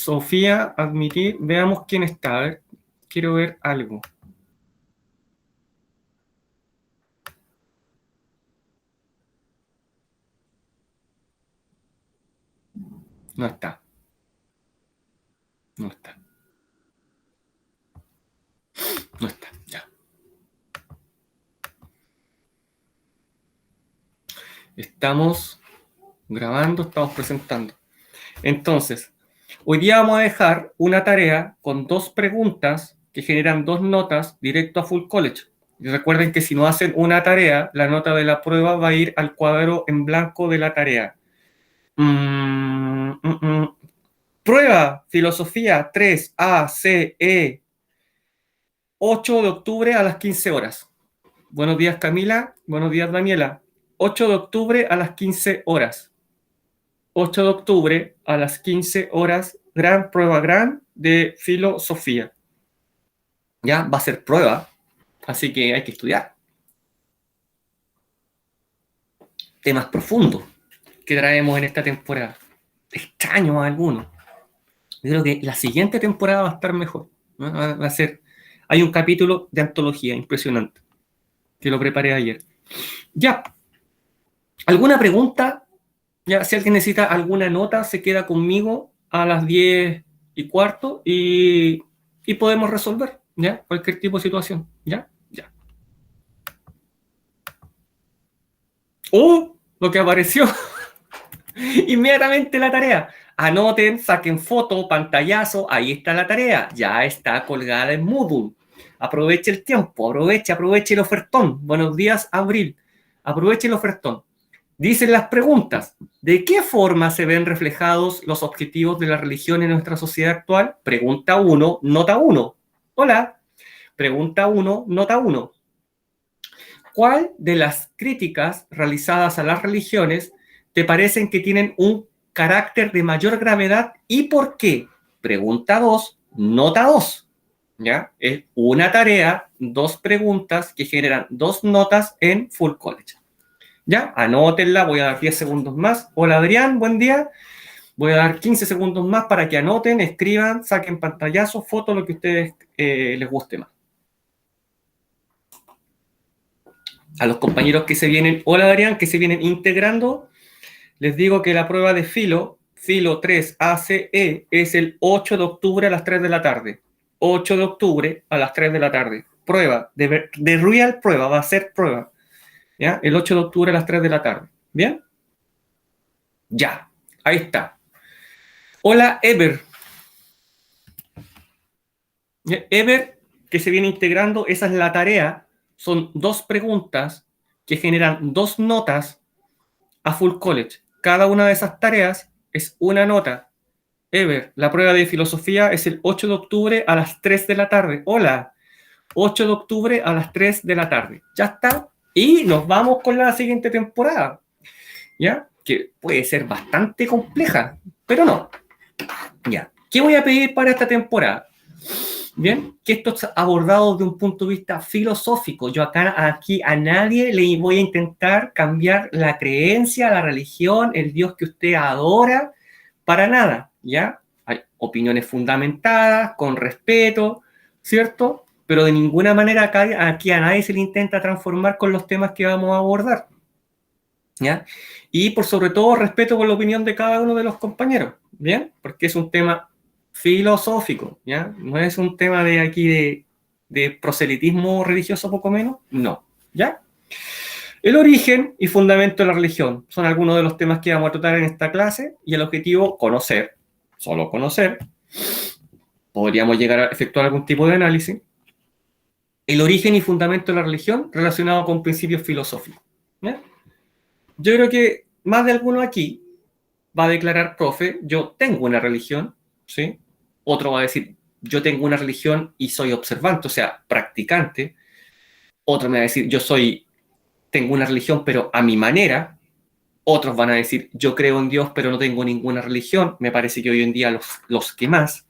Sofía, admitir. Veamos quién está. A ver, quiero ver algo. No está. No está. No está. Ya. Estamos grabando, estamos presentando. Entonces, hoy día vamos a dejar una tarea con 2 preguntas que generan 2 notas directo a Full College. Y recuerden que si no hacen una tarea, la nota de la prueba va a ir al cuadro en blanco de la tarea. Prueba, filosofía 3, A, C, E, 8 de octubre a las 15 horas. Buenos días, Camila. Buenos días, Daniela. 8 de octubre a las 15 horas. 8 de octubre a las 15 horas, prueba gran de filosofía. Ya va a ser prueba, así que hay que estudiar. Temas profundos que traemos en esta temporada. Extraños a algunos. Yo creo que la siguiente temporada va a estar mejor, ¿no? Va a ser... Hay un capítulo de antología impresionante que lo preparé ayer. Ya. ¿Alguna pregunta? Ya, si alguien necesita alguna nota, se queda conmigo a las 10:15 y podemos resolver, ¿ya? Cualquier tipo de situación, ¿ya? Ya. ¡Oh! Lo que apareció. Inmediatamente la tarea. Anoten, saquen foto, pantallazo, ahí está la tarea. Ya está colgada en Moodle. Aproveche el tiempo, aproveche el ofertón. Buenos días, Abril. Aproveche el ofertón. Dicen las preguntas. ¿De qué forma se ven reflejados los objetivos de la religión en nuestra sociedad actual? Pregunta 1, nota 1. Hola. Pregunta 1, nota 1. ¿Cuál de las críticas realizadas a las religiones te parecen que tienen un carácter de mayor gravedad y por qué? Pregunta 2, nota 2. ¿Ya? Es una tarea, 2 preguntas que generan 2 notas en Full College. ¿Ya? Anótenla, voy a dar 10 segundos más. Hola Adrián, buen día. Voy a dar 15 segundos más para que anoten, escriban, saquen pantallazos, fotos, lo que a ustedes les guste más. A los compañeros que se vienen, hola Adrián, que se vienen integrando, les digo que la prueba de Filo 3 ACE es el 8 de octubre a las 3 de la tarde. 8 de octubre a las 3 de la tarde. Prueba, de real prueba, va a ser prueba. ¿Ya? El 8 de octubre a las 3 de la tarde. ¿Bien? Ya, ahí está. Hola, Ever. Ever, que se viene integrando, esa es la tarea. Son 2 preguntas que generan 2 notas a Full College. Cada una de esas tareas es una nota. Ever, la prueba de filosofía es el 8 de octubre a las 3 de la tarde. Hola, 8 de octubre a las 3 de la tarde. Ya está. Y nos vamos con la siguiente temporada. ¿Ya? Que puede ser bastante compleja, pero no. Ya. ¿Qué voy a pedir para esta temporada? Bien, que esto es abordado desde un punto de vista filosófico. Yo aquí a nadie le voy a intentar cambiar la creencia, la religión, el Dios que usted adora, para nada, ¿ya? Hay opiniones fundamentadas, con respeto, ¿cierto? Pero de ninguna manera aquí a nadie se le intenta transformar con los temas que vamos a abordar, ¿ya? Y por sobre todo respeto por la opinión de cada uno de los compañeros, ¿bien? Porque es un tema filosófico, ¿ya? No es un tema de aquí de proselitismo religioso poco menos, no, ¿ya? El origen y fundamento de la religión son algunos de los temas que vamos a tratar en esta clase y el objetivo, conocer, solo conocer. Podríamos llegar a efectuar algún tipo de análisis. El origen y fundamento de la religión relacionado con principios filosóficos, ¿ya? Yo creo que más de alguno aquí va a declarar, profe, yo tengo una religión, ¿sí? Otro va a decir, yo tengo una religión y soy observante, o sea, practicante. Otro me va a decir, tengo una religión, pero a mi manera. Otros van a decir, yo creo en Dios, pero no tengo ninguna religión. Me parece que hoy en día los que más.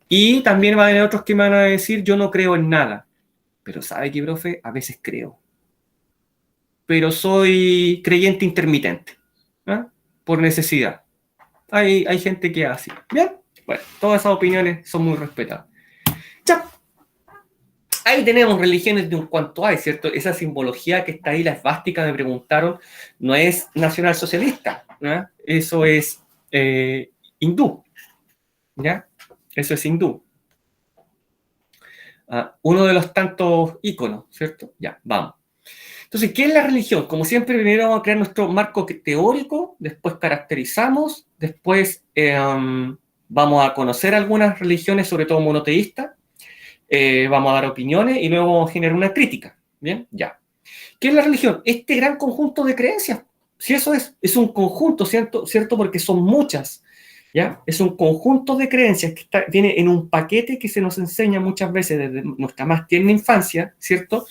Y también van a haber otros que van a decir, yo no creo en nada. Pero ¿sabe qué, profe? A veces creo. Pero soy creyente intermitente, ¿eh? Por necesidad. Hay gente que hace. Bien, Bueno, todas esas opiniones son muy respetadas. Ya. Ahí tenemos religiones de un cuanto hay, ¿cierto? Esa simbología que está ahí, la esvástica, me preguntaron, no es nacionalsocialista, ¿no? Eso es hindú, ¿ya? Eso es hindú. Uno de los tantos íconos, ¿cierto? Ya, vamos. Entonces, ¿qué es la religión? Como siempre, primero vamos a crear nuestro marco teórico, después caracterizamos, después vamos a conocer algunas religiones, sobre todo monoteístas, vamos a dar opiniones y luego vamos a generar una crítica. ¿Bien? Ya. ¿Qué es la religión? Este gran conjunto de creencias. Si eso es un conjunto, ¿cierto? ¿Cierto? Porque son muchas. ¿Ya? Es un conjunto de creencias que viene en un paquete que se nos enseña muchas veces desde nuestra más tierna infancia, ¿cierto?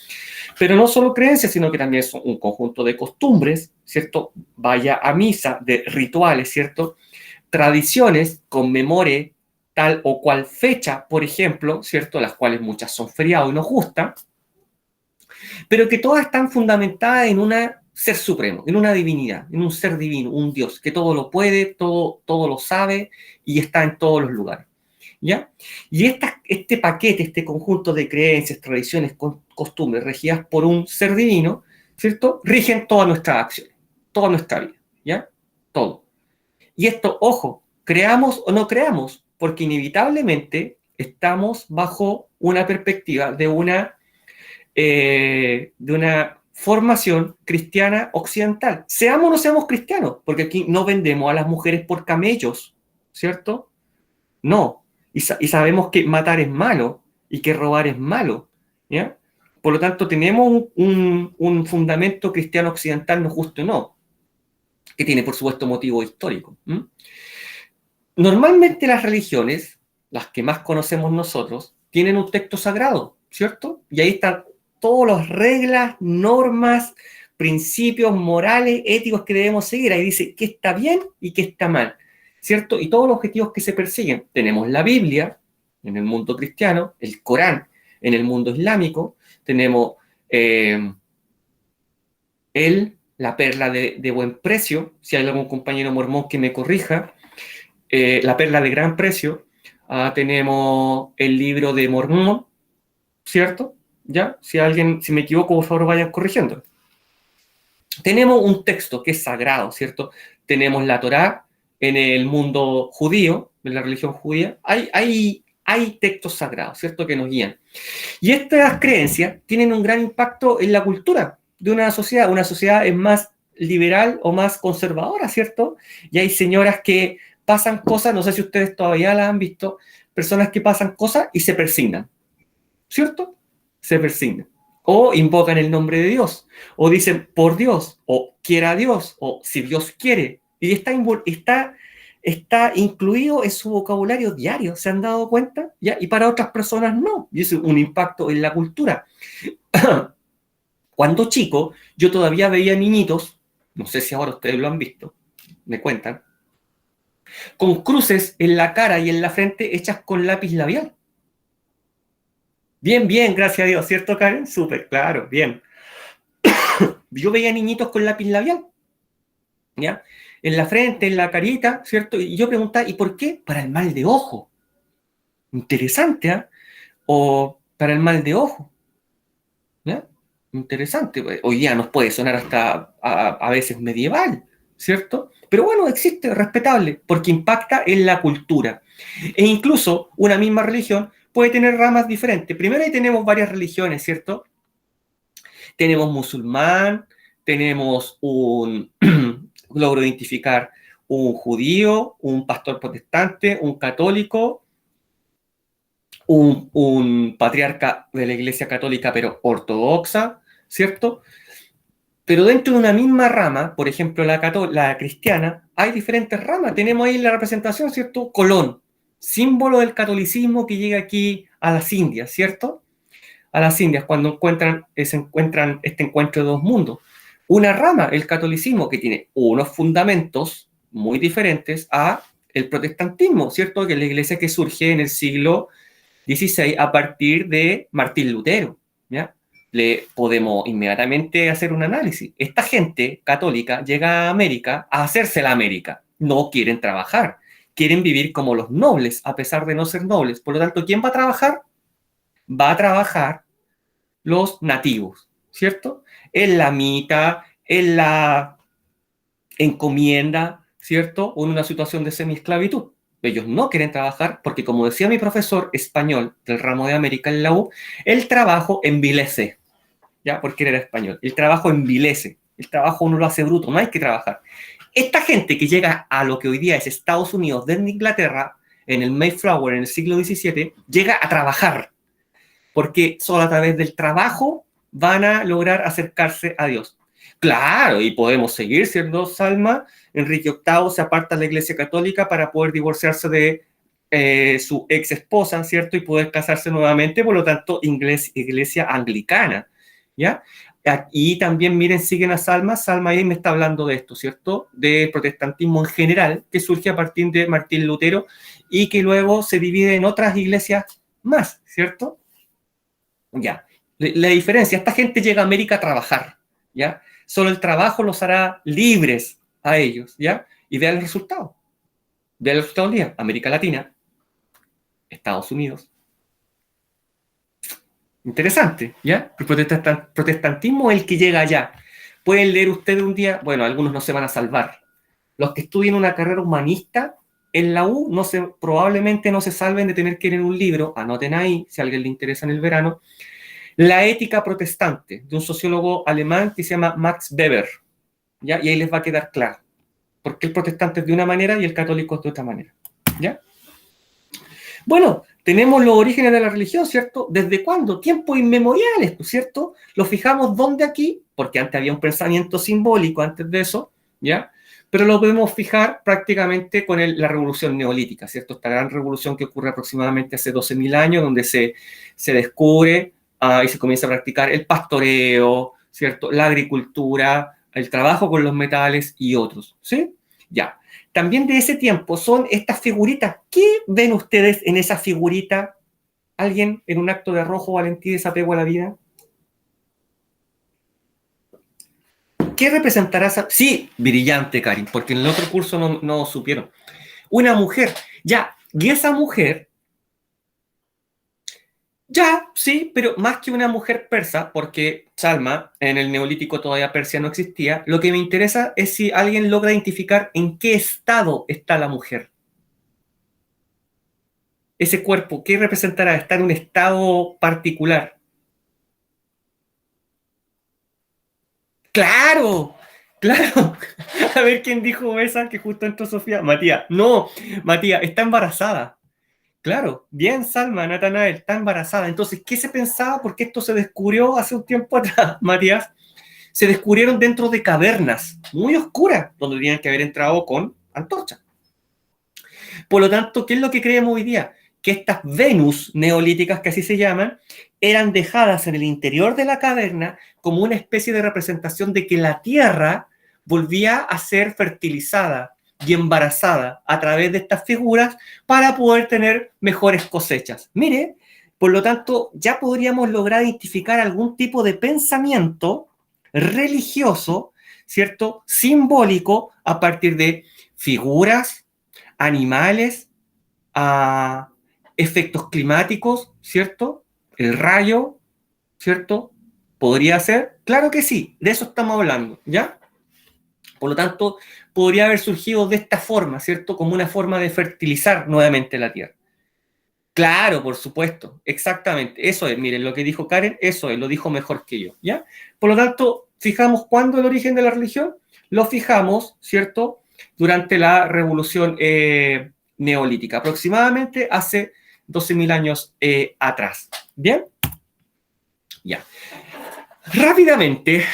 Pero no solo creencias, sino que también es un conjunto de costumbres, ¿cierto? Vaya a misa, de rituales, ¿cierto? Tradiciones, conmemore tal o cual fecha, por ejemplo, ¿cierto? Las cuales muchas son feriados y nos gustan, pero que todas están fundamentadas en un ser supremo, en una divinidad, en un ser divino, un Dios, que todo lo puede, todo lo sabe y está en todos los lugares. ¿Ya? Y este paquete, este conjunto de creencias, tradiciones, costumbres regidas por un ser divino, ¿cierto? Rigen todas nuestras acciones, toda nuestra vida, ¿ya? Todo. Y esto, ojo, creamos o no creamos, porque inevitablemente estamos bajo una perspectiva de una formación cristiana occidental. Seamos o no seamos cristianos, porque aquí no vendemos a las mujeres por camellos, ¿cierto? No. Y sabemos que matar es malo y que robar es malo, ¿ya? Por lo tanto, tenemos un fundamento cristiano occidental, no justo o no, que tiene, por supuesto, motivo histórico. Normalmente las religiones, las que más conocemos nosotros, tienen un texto sagrado, ¿cierto? Y ahí están todas las reglas, normas, principios morales, éticos que debemos seguir. Ahí dice qué está bien y qué está mal, ¿cierto? Y todos los objetivos que se persiguen. Tenemos la Biblia en el mundo cristiano, el Corán en el mundo islámico, tenemos la perla de buen precio, si hay algún compañero mormón que me corrija, la perla de gran precio, tenemos el libro de Mormón, ¿cierto? ¿Ya? Si me equivoco, por favor, vayan corrigiendo. Tenemos un texto que es sagrado, ¿cierto? Tenemos la Torá en el mundo judío, en la religión judía. Hay textos sagrados, ¿cierto? Que nos guían. Y estas creencias tienen un gran impacto en la cultura de una sociedad. Una sociedad es más liberal o más conservadora, ¿cierto? Y hay señoras que pasan cosas, no sé si ustedes todavía las han visto, personas que pasan cosas y se persignan, ¿cierto? Se persignan. O invocan el nombre de Dios, o dicen por Dios, o quiera Dios, o si Dios quiere. Y está incluido en su vocabulario diario, ¿se han dado cuenta? ¿Ya? Y para otras personas no, y es un impacto en la cultura. Cuando chico, yo todavía veía niñitos, no sé si ahora ustedes lo han visto, me cuentan, con cruces en la cara y en la frente hechas con lápiz labial. Bien, bien, gracias a Dios, ¿cierto, Karen? Súper, claro, bien. Yo veía niñitos con lápiz labial, ¿ya? En la frente, en la carita, ¿cierto? Y yo preguntaba, ¿y por qué? Para el mal de ojo. Interesante, ¿eh? O para el mal de ojo, ¿ya? Interesante. Hoy día nos puede sonar hasta a veces medieval, ¿cierto? Pero bueno, existe, respetable, porque impacta en la cultura. E incluso una misma religión puede tener ramas diferentes. Primero ahí tenemos varias religiones, ¿cierto? Tenemos musulmán, tenemos logro identificar un judío, un pastor protestante, un católico, un patriarca de la Iglesia Católica, pero ortodoxa, ¿cierto? Pero dentro de una misma rama, por ejemplo, la cristiana, hay diferentes ramas. Tenemos ahí la representación, ¿cierto? Colón, símbolo del catolicismo que llega aquí a las Indias, ¿cierto? A las Indias, cuando se encuentran este encuentro de dos mundos. Una rama, el catolicismo, que tiene unos fundamentos muy diferentes a el protestantismo, ¿cierto? Que es la iglesia que surge en el siglo XVI a partir de Martín Lutero, ¿ya? Le podemos inmediatamente hacer un análisis. Esta gente católica llega a América a hacerse la América. No quieren trabajar, quieren vivir como los nobles, a pesar de no ser nobles. Por lo tanto, ¿quién va a trabajar? Va a trabajar los nativos, ¿cierto? En la mita, en la encomienda, ¿cierto? O en una situación de semiesclavitud. Ellos no quieren trabajar porque, como decía mi profesor español del ramo de América en la U, el trabajo envilece, ¿ya? Porque él era español. El trabajo envilece. El trabajo uno lo hace bruto, no hay que trabajar. Esta gente que llega a lo que hoy día es Estados Unidos desde Inglaterra, en el Mayflower, en el siglo XVII, llega a trabajar, porque solo a través del trabajo van a lograr acercarse a Dios. Claro, y podemos seguir siendo Salma. Enrique VIII se aparta de la Iglesia Católica para poder divorciarse de su ex esposa, ¿cierto? Y poder casarse nuevamente, por lo tanto, iglesia anglicana, ¿ya? Y también, miren, siguen a Salma. Salma ahí me está hablando de esto, ¿cierto? Del protestantismo en general, que surge a partir de Martín Lutero y que luego se divide en otras iglesias más, ¿cierto? Ya. La diferencia, esta gente llega a América a trabajar, ¿ya? Solo el trabajo los hará libres a ellos, ¿ya? Y vean el resultado. Vean el resultado del día. América Latina, Estados Unidos. Interesante, ¿ya? El protestantismo es el que llega allá. Pueden leer ustedes un día, bueno, algunos no se van a salvar. Los que estudien una carrera humanista en la U probablemente no se salven de tener que leer un libro, anoten ahí, si a alguien le interesa en el verano, La ética protestante, de un sociólogo alemán que se llama Max Weber, ¿ya? Y ahí les va a quedar claro por qué el protestante es de una manera y el católico es de otra manera, ¿ya? Bueno, tenemos los orígenes de la religión, ¿cierto? ¿Desde cuándo? Tiempos inmemoriales, ¿cierto? Lo fijamos dónde aquí, porque antes había un pensamiento simbólico antes de eso, ¿ya? Pero lo podemos fijar prácticamente con la revolución neolítica, ¿cierto? Esta gran revolución que ocurre aproximadamente hace 12.000 años, donde se descubre y se comienza a practicar el pastoreo, ¿cierto? La agricultura, el trabajo con los metales y otros, ¿sí? Ya. También de ese tiempo son estas figuritas. ¿Qué ven ustedes en esa figurita? ¿Alguien en un acto de arrojo, valentía y desapego a la vida? ¿Qué representará esa? Sí, brillante, Karin, porque en el otro curso no supieron. Una mujer, ya, y esa mujer, ya, sí, pero más que una mujer persa, porque Salma, en el Neolítico todavía Persia no existía, lo que me interesa es si alguien logra identificar en qué estado está la mujer. Ese cuerpo, ¿qué representará? ¿Está en un estado particular? ¡Claro! ¡Claro! A ver quién dijo esa que justo entró Sofía. Matías. No, Matías, está embarazada. Claro, bien, Salma, Natanael, está embarazada. Entonces, ¿qué se pensaba? Porque esto se descubrió hace un tiempo atrás, Matías. Se descubrieron dentro de cavernas muy oscuras, donde tenían que haber entrado con antorcha. Por lo tanto, ¿qué es lo que creemos hoy día? Que estas Venus neolíticas, que así se llaman, eran dejadas en el interior de la caverna como una especie de representación de que la tierra volvía a ser fertilizada y embarazada a través de estas figuras para poder tener mejores cosechas. Mire, por lo tanto, ya podríamos lograr identificar algún tipo de pensamiento religioso, ¿cierto? Simbólico a partir de figuras, animales, a efectos climáticos, ¿cierto? El rayo, ¿cierto? ¿Podría ser? Claro que sí, de eso estamos hablando, ¿ya? Por lo tanto, podría haber surgido de esta forma, ¿cierto? Como una forma de fertilizar nuevamente la Tierra. Claro, por supuesto, exactamente, eso es, miren, lo que dijo Karen, eso es, lo dijo mejor que yo, ¿ya? Por lo tanto, fijamos cuándo el origen de la religión, lo fijamos, ¿cierto? Durante la revolución neolítica, aproximadamente hace 12.000 años atrás, ¿bien? Ya. Rápidamente,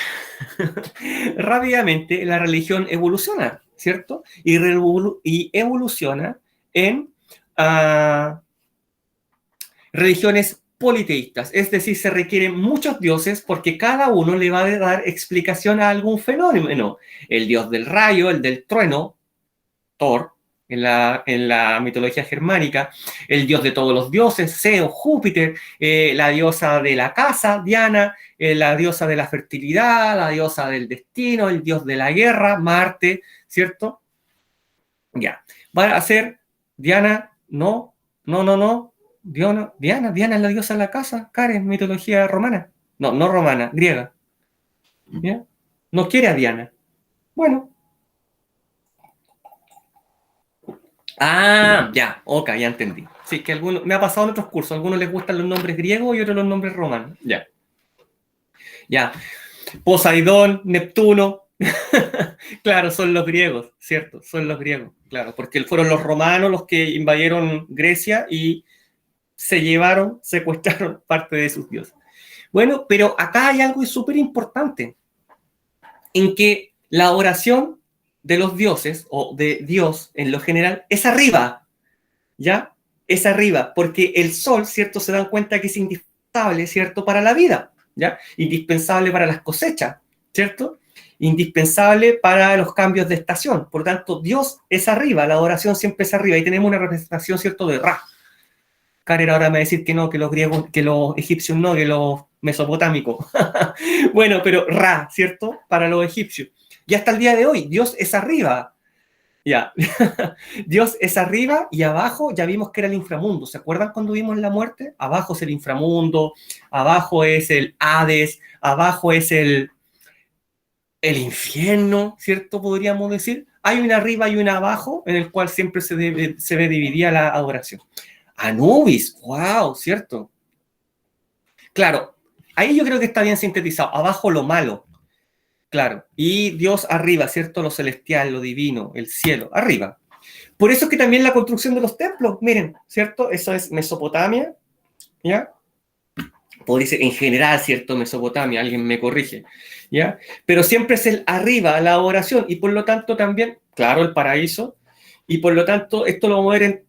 rápidamente la religión evoluciona, ¿cierto? Y evoluciona en religiones politeístas, es decir, se requieren muchos dioses porque cada uno le va a dar explicación a algún fenómeno. El dios del rayo, el del trueno, Thor, en la mitología germánica, el dios de todos los dioses, Zeus, Júpiter, la diosa de la casa, Diana, la diosa de la fertilidad, la diosa del destino, el dios de la guerra, Marte, ¿cierto? Ya, van a ser Diana, no, no, no, no. Diana es la diosa de la casa, Karen, mitología romana. No, no romana, griega. ¿Ya? No quiere a Diana. Bueno. Ah, ya, ok, ya entendí. Sí, que me ha pasado en otros cursos, a algunos les gustan los nombres griegos y otros los nombres romanos. Ya, ya. Poseidón, Neptuno. Claro, son los griegos, ¿cierto? Son los griegos, claro, porque fueron los romanos los que invadieron Grecia y se llevaron, secuestraron parte de sus dioses. Bueno, pero acá hay algo súper importante, en que la oración de los dioses, o de Dios en lo general, es arriba, ¿ya? Es arriba, porque el sol, ¿cierto? Se dan cuenta que es indispensable, ¿cierto? Para la vida, ¿ya? Indispensable para las cosechas, ¿cierto? Indispensable para los cambios de estación. Por lo tanto, Dios es arriba, la adoración siempre es arriba. Y tenemos una representación, ¿cierto? De Ra. Karen ahora me va a decir que no, que los griegos, que los egipcios no, que los mesopotámicos. Bueno, pero Ra, ¿cierto? Para los egipcios. Y hasta el día de hoy, Dios es arriba. Ya. Dios es arriba y abajo ya vimos que era el inframundo. ¿Se acuerdan cuando vimos la muerte? Abajo es el inframundo, abajo es el Hades, abajo es el infierno, ¿cierto? Podríamos decir. Hay una arriba y una abajo en el cual siempre se ve dividida la adoración. Anubis, wow, ¿cierto? Claro, ahí yo creo que está bien sintetizado. Abajo lo malo, claro. Y Dios arriba, ¿cierto? Lo celestial, lo divino, el cielo, arriba. Por eso es que también la construcción de los templos, miren, ¿cierto? Eso es Mesopotamia, ¿ya? Podría ser en general, ¿cierto? Mesopotamia, alguien me corrige, ¿ya? Pero siempre es el arriba, la oración, y por lo tanto también, claro, el paraíso, y por lo tanto esto lo vamos a ver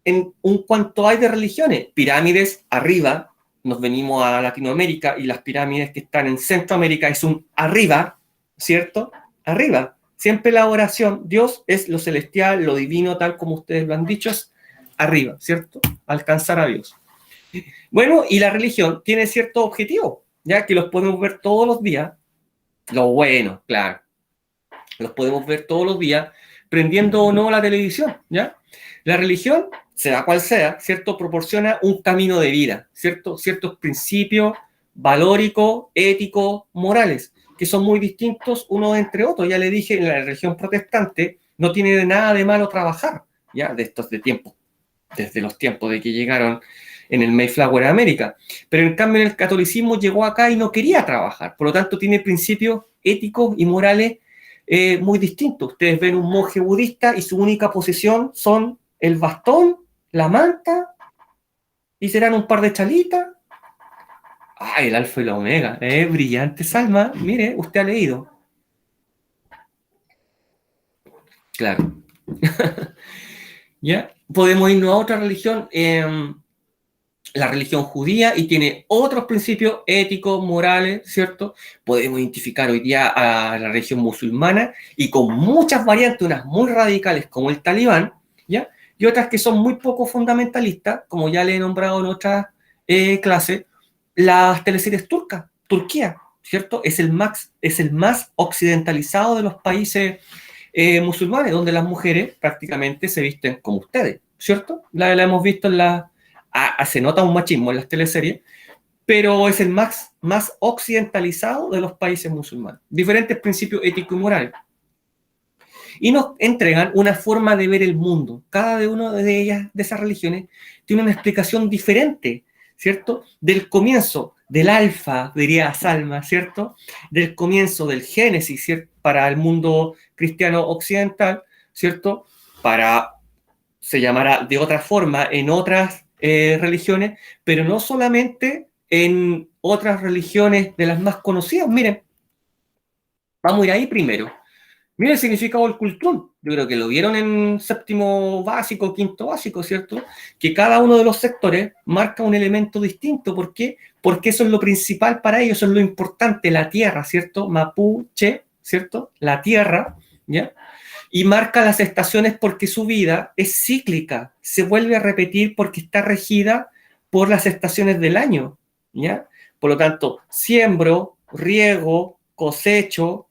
en un cuanto hay de religiones. Pirámides arriba, nos venimos a Latinoamérica y las pirámides que están en Centroamérica es un arriba, ¿cierto? Arriba. Siempre la oración, Dios es lo celestial, lo divino, tal como ustedes lo han dicho, es arriba, ¿cierto? Alcanzar a Dios. Bueno, y la religión tiene ciertos objetivos, ya que los podemos ver todos los días. Lo bueno, claro. Los podemos ver todos los días, prendiendo o no la televisión, ¿ya? La religión, sea cual sea, ¿cierto? Proporciona un camino de vida, ¿cierto? Ciertos principios valóricos, éticos, morales, que son muy distintos unos entre otros. Ya le dije, en la religión protestante no tiene de nada de malo trabajar, ¿ya? De estos de tiempo, desde los tiempos de que llegaron en el Mayflower a América. Pero en cambio en el catolicismo llegó acá y no quería trabajar. Por lo tanto, tiene principios éticos y morales muy distintos. Ustedes ven un monje budista y su única posesión son el bastón, la manta y serán un par de chalitas. ¡Ay, el alfa y la omega! Brillante, Salma. Mire, usted ha leído. Claro. ¿Ya? Podemos irnos a otra religión. La religión judía y tiene otros principios éticos, morales, ¿cierto? Podemos identificar hoy día a la religión musulmana y con muchas variantes, unas muy radicales como el talibán, ¿ya? Y otras que son muy poco fundamentalistas, como ya le he nombrado en otras clases, las teleseries turcas, Turquía, ¿cierto? Es el más occidentalizado de los países musulmanes, donde las mujeres prácticamente se visten como ustedes, ¿cierto? La hemos visto en la se nota un machismo en las teleseries, pero es el más occidentalizado de los países musulmanes. Diferentes principios éticos y morales. Y nos entregan una forma de ver el mundo. Cada una de ellas, de esas religiones, tiene una explicación diferente, ¿cierto? Del comienzo, del alfa, diría Salma, ¿cierto? Del comienzo del Génesis, ¿cierto? Para el mundo cristiano occidental, ¿cierto? Se llamará de otra forma en otras religiones, pero no solamente en otras religiones de las más conocidas. Miren, vamos a ir ahí primero. Miren el significado del cultún. Yo creo que lo vieron en séptimo básico, quinto básico, ¿cierto? Que cada uno de los sectores marca un elemento distinto. ¿Por qué? Porque eso es lo principal para ellos, eso es lo importante, la tierra, ¿cierto? Mapuche, ¿cierto? La tierra, ¿ya? Y marca las estaciones porque su vida es cíclica, se vuelve a repetir porque está regida por las estaciones del año, ¿ya? Por lo tanto, siembro, riego, cosecho,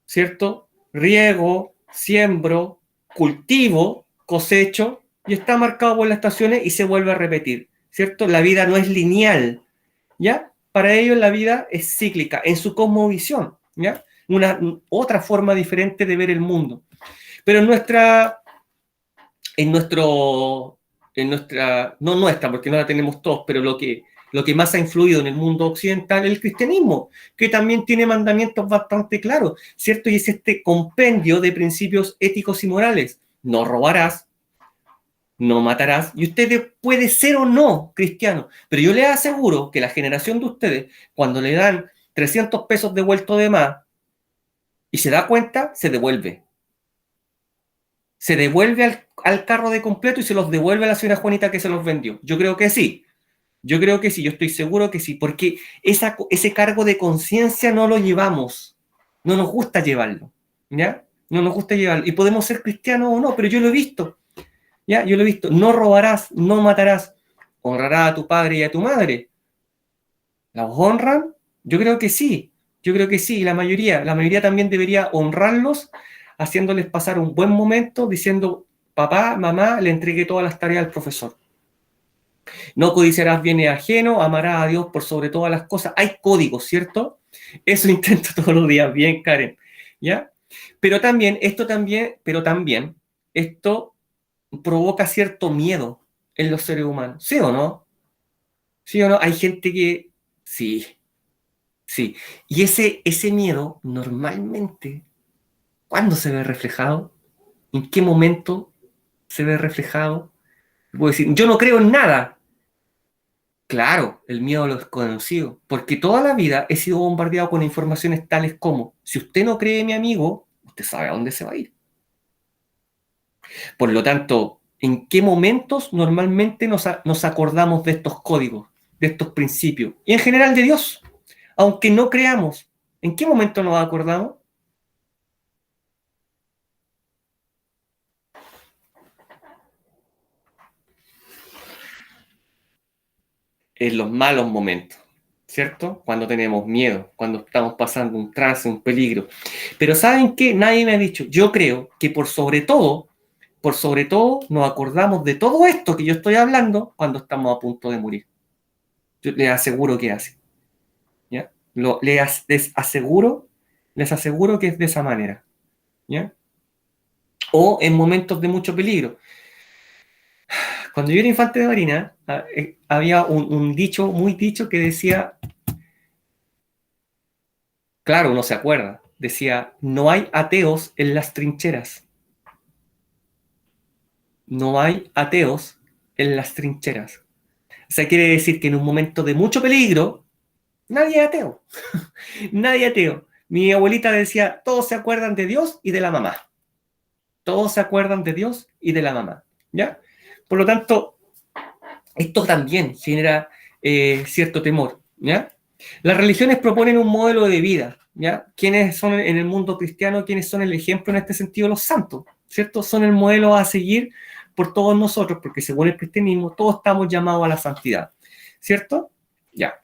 ¿cierto? Riego, siembro, cultivo, cosecho, y está marcado por las estaciones y se vuelve a repetir, ¿cierto? La vida no es lineal, ¿ya? Para ellos la vida es cíclica, en su cosmovisión, ¿ya? Otra forma diferente de ver el mundo. Pero en nuestro, no nuestra, porque no la tenemos todos, pero lo que más ha influido en el mundo occidental es el cristianismo, que también tiene mandamientos bastante claros, ¿cierto? Y es este compendio de principios éticos y morales. No robarás, no matarás, y usted puede ser o no cristiano, pero yo les aseguro que la generación de ustedes, cuando le dan 300 pesos de vuelto de más y se da cuenta, se devuelve. Se devuelve al carro de completo y se los devuelve a la señora Juanita que se los vendió. Yo creo que sí. Yo creo que sí, yo estoy seguro que sí, porque ese cargo de conciencia no lo llevamos. No nos gusta llevarlo. ¿Ya? No nos gusta llevarlo. Y podemos ser cristianos o no, pero yo lo he visto. ¿Ya? Yo lo he visto. No robarás, no matarás. Honrarás a tu padre y a tu madre. ¿Los honran? Yo creo que sí. Yo creo que sí. La mayoría también debería honrarlos, haciéndoles pasar un buen momento, diciendo, papá, mamá, le entregué todas las tareas al profesor. No codiciarás bienes ajenos, amarás a Dios por sobre todas las cosas. Hay códigos, ¿cierto? Eso intento todos los días, bien, Karen. ¿Ya? Pero también, esto provoca cierto miedo en los seres humanos. ¿Sí o no? ¿Sí o no? Hay gente que, sí, sí. Y ese miedo, normalmente, ¿cuándo se ve reflejado? ¿En qué momento se ve reflejado? Puedo decir, yo no creo en nada. Claro, el miedo a lo desconocido, porque toda la vida he sido bombardeado con informaciones tales como, si usted no cree en mi amigo, usted sabe a dónde se va a ir. Por lo tanto, ¿en qué momentos normalmente nos acordamos de estos códigos, de estos principios? Y en general de Dios, aunque no creamos, ¿en qué momento nos acordamos? En los malos momentos, ¿cierto? Cuando tenemos miedo, cuando estamos pasando un trance, un peligro. Pero ¿saben qué? Nadie me ha dicho. Yo creo que por sobre todo, nos acordamos de todo esto que yo estoy hablando cuando estamos a punto de morir. Yo les aseguro que es así. ¿Ya? Les aseguro que es de esa manera. ¿Ya? O en momentos de mucho peligro. Cuando yo era infante de marina, había un dicho, muy dicho, que decía, claro, uno se acuerda, decía, no hay ateos en las trincheras. No hay ateos en las trincheras. O sea, quiere decir que en un momento de mucho peligro, nadie es ateo. Nadie es ateo. Mi abuelita decía, todos se acuerdan de Dios y de la mamá. Todos se acuerdan de Dios y de la mamá. ¿Ya? Por lo tanto, esto también genera cierto temor. ¿Ya? Las religiones proponen un modelo de vida. ¿Ya? ¿Quiénes son en el mundo cristiano? ¿Quiénes son el ejemplo en este sentido? Los santos. ¿Cierto? Son el modelo a seguir por todos nosotros, porque según el cristianismo, todos estamos llamados a la santidad. ¿Cierto? Ya.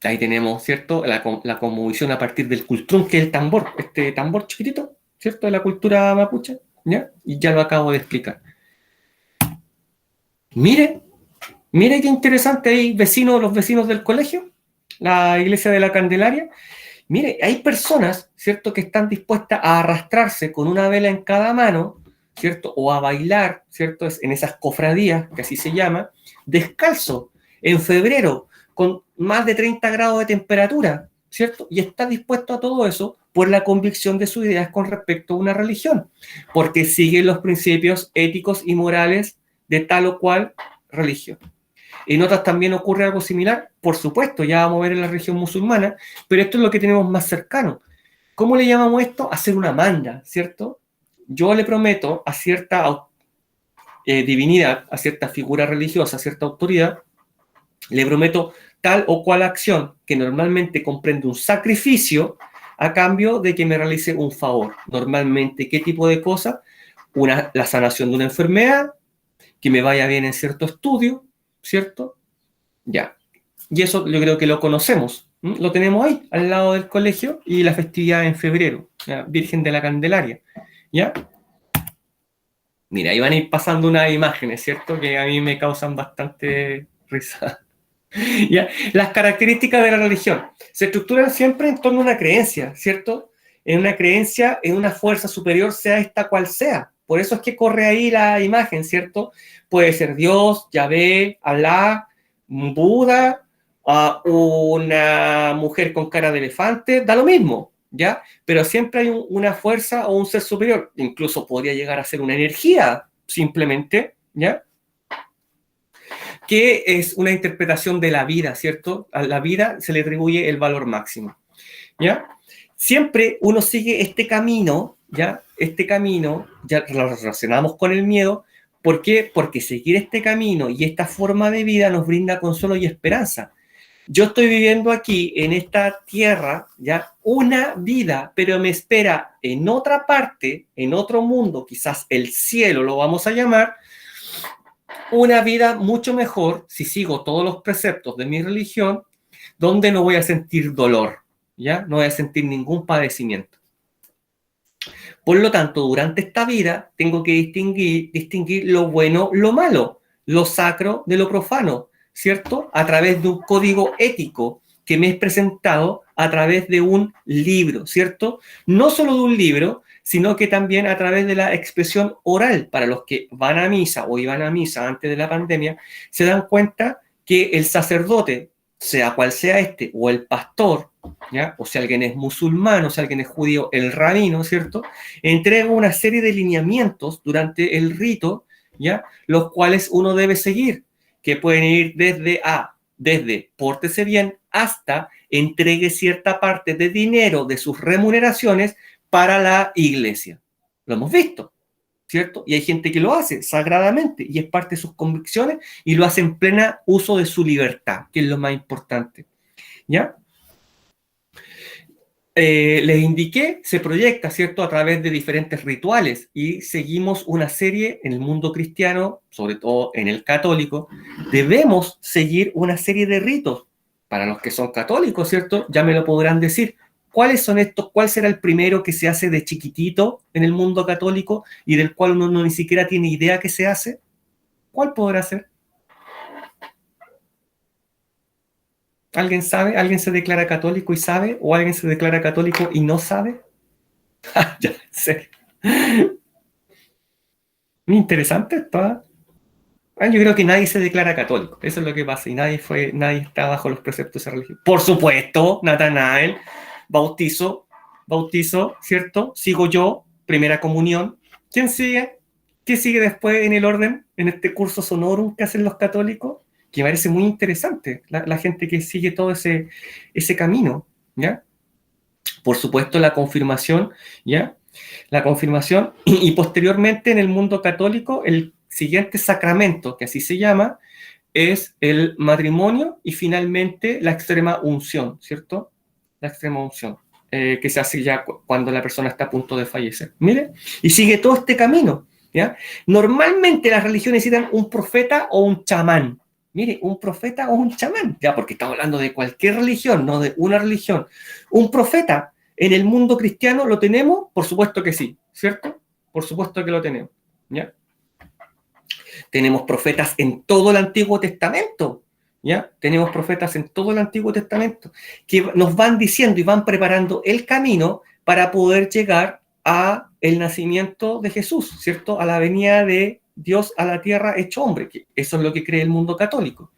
Ahí tenemos, ¿cierto? La cosmovisión a partir del cultrún, que es el tambor, este tambor chiquitito, ¿cierto? De la cultura mapuche, ¿ya? Y ya lo acabo de explicar. Mire, mire qué interesante, hay vecinos, los vecinos del colegio, la iglesia de la Candelaria. Mire, hay personas, ¿cierto?, que están dispuestas a arrastrarse con una vela en cada mano, ¿cierto? O a bailar, ¿cierto? En esas cofradías, que así se llama, descalzo, en febrero, con más de 30 grados de temperatura, ¿cierto? Y está dispuesto a todo eso por la convicción de sus ideas con respecto a una religión, porque sigue los principios éticos y morales de tal o cual religión. En otras también ocurre algo similar, por supuesto, ya vamos a ver en la región musulmana, pero esto es lo que tenemos más cercano. ¿Cómo le llamamos esto? Hacer una manda, ¿cierto? Yo le prometo a cierta divinidad, a cierta figura religiosa, a cierta autoridad, le prometo tal o cual acción que normalmente comprende un sacrificio a cambio de que me realice un favor. Normalmente, ¿qué tipo de cosa? La sanación de una enfermedad, que me vaya bien en cierto estudio, ¿cierto? Ya. Y eso yo creo que lo conocemos. Lo tenemos ahí, al lado del colegio, y la festividad en febrero, la Virgen de la Candelaria. ¿Ya? Mira, ahí van a ir pasando unas imágenes, ¿cierto? Que a mí me causan bastante risa. ¿Ya? Las características de la religión se estructuran siempre en torno a una creencia, ¿cierto? En una creencia, en una fuerza superior, sea esta cual sea. Por eso es que corre ahí la imagen, ¿cierto? Puede ser Dios, Yahvé, Alá, Buda, una mujer con cara de elefante, da lo mismo, ¿ya? Pero siempre hay una fuerza o un ser superior. Incluso podría llegar a ser una energía, simplemente, ¿ya? Que es una interpretación de la vida, ¿cierto? A la vida se le atribuye el valor máximo, ¿ya? Siempre uno sigue este camino, ¿ya? Este camino, ya lo relacionamos con el miedo. ¿Por qué? Porque seguir este camino y esta forma de vida nos brinda consuelo y esperanza. Yo estoy viviendo aquí, en esta tierra, ¿ya? Una vida, pero me espera en otra parte, en otro mundo, quizás el cielo lo vamos a llamar, una vida mucho mejor si sigo todos los preceptos de mi religión, donde no voy a sentir dolor, ¿ya? No voy a sentir ningún padecimiento. Por lo tanto, durante esta vida tengo que distinguir lo bueno, lo malo, lo sacro de lo profano, ¿cierto? A través de un código ético que me es presentado a través de un libro, ¿cierto? No solo de un libro, sino que también a través de la expresión oral. Para los que van a misa o iban a misa antes de la pandemia, se dan cuenta que el sacerdote, sea cual sea este, o el pastor, ¿ya? O si alguien es musulmán, o si alguien es judío, el rabino, ¿cierto? Entrega una serie de lineamientos durante el rito, ¿ya? Los cuales uno debe seguir, que pueden ir desde pórtese bien hasta entregue cierta parte de dinero de sus remuneraciones para la iglesia. Lo hemos visto, ¿cierto? Y hay gente que lo hace sagradamente y es parte de sus convicciones y lo hace en plena uso de su libertad, que es lo más importante, ¿ya? Les indiqué, se proyecta, ¿cierto?, a través de diferentes rituales y seguimos una serie en el mundo cristiano, sobre todo en el católico, debemos seguir una serie de ritos. Para los que son católicos, ¿cierto?, ya me lo podrán decir. ¿Cuáles son estos? ¿Cuál será el primero que se hace de chiquitito en el mundo católico y del cual uno no ni siquiera tiene idea que se hace? ¿Cuál podrá ser? ¿Alguien sabe? ¿Alguien se declara católico y sabe? ¿O alguien se declara católico y no sabe? Ya sé. Interesante esto, ¿eh? Yo creo que nadie se declara católico. Eso es lo que pasa. Y nadie está bajo los preceptos de esa religión. Por supuesto, Natanael, bautizo, ¿cierto? Sigo yo, primera comunión. ¿Quién sigue? ¿Qué sigue después en el orden? En este curso sonorum que hacen los católicos, que me parece muy interesante, la gente que sigue todo ese camino, ¿ya? Por supuesto, la confirmación, ¿ya? La confirmación y posteriormente en el mundo católico el siguiente sacramento, que así se llama, es el matrimonio y finalmente la extrema unción, ¿cierto? La extrema unción, que se hace ya cuando la persona está a punto de fallecer. Mire, y sigue todo este camino, ¿ya? Normalmente las religiones necesitan un profeta o un chamán. Mire, un profeta o un chamán, ya, porque estamos hablando de cualquier religión, no de una religión. Un profeta en el mundo cristiano lo tenemos, por supuesto que sí, ¿cierto? Por supuesto que lo tenemos, ¿ya? Tenemos profetas en todo el Antiguo Testamento, ¿ya? Tenemos profetas en todo el Antiguo Testamento que nos van diciendo y van preparando el camino para poder llegar a el nacimiento de Jesús, ¿cierto? A la venida de Dios a la tierra hecho hombre, que eso es lo que cree el mundo católico.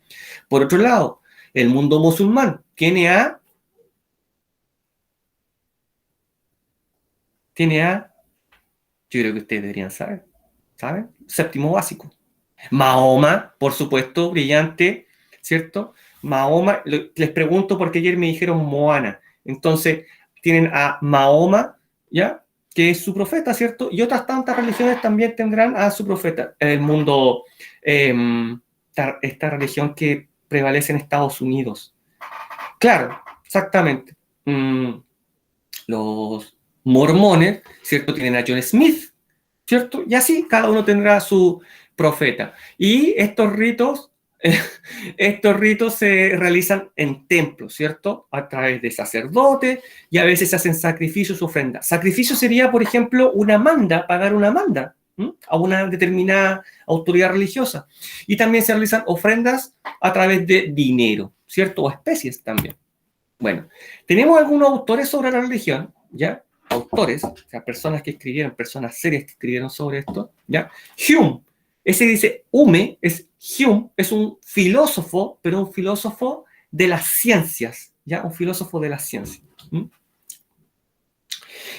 Por otro lado, el mundo musulmán tiene a yo creo que ustedes deberían saber, ¿saben? Séptimo básico. Mahoma, por supuesto, brillante, ¿cierto? Mahoma, les pregunto porque ayer me dijeron Moana. Entonces, tienen a Mahoma, ¿ya? Que es su profeta, ¿cierto? Y otras tantas religiones también tendrán a su profeta. El mundo, esta religión que prevalece en Estados Unidos. Claro, exactamente. Los mormones, ¿cierto? Tienen a John Smith, ¿cierto? Y así cada uno tendrá su profeta. Y estos ritos Estos ritos se realizan en templos, ¿cierto? A través de sacerdotes y a veces se hacen sacrificios, ofrendas. Sacrificio sería, por ejemplo, una manda, pagar una manda, ¿m? A una determinada autoridad religiosa. Y también se realizan ofrendas a través de dinero, ¿cierto? O especies también. Bueno, tenemos algunos autores sobre la religión, ¿ya? Autores, o sea, personas que escribieron, personas serias que escribieron sobre esto, ¿ya? Hume, ese dice, Hume, Hume es un filósofo, pero un filósofo de las ciencias, ¿ya? Un filósofo de las ciencias. ¿Mm?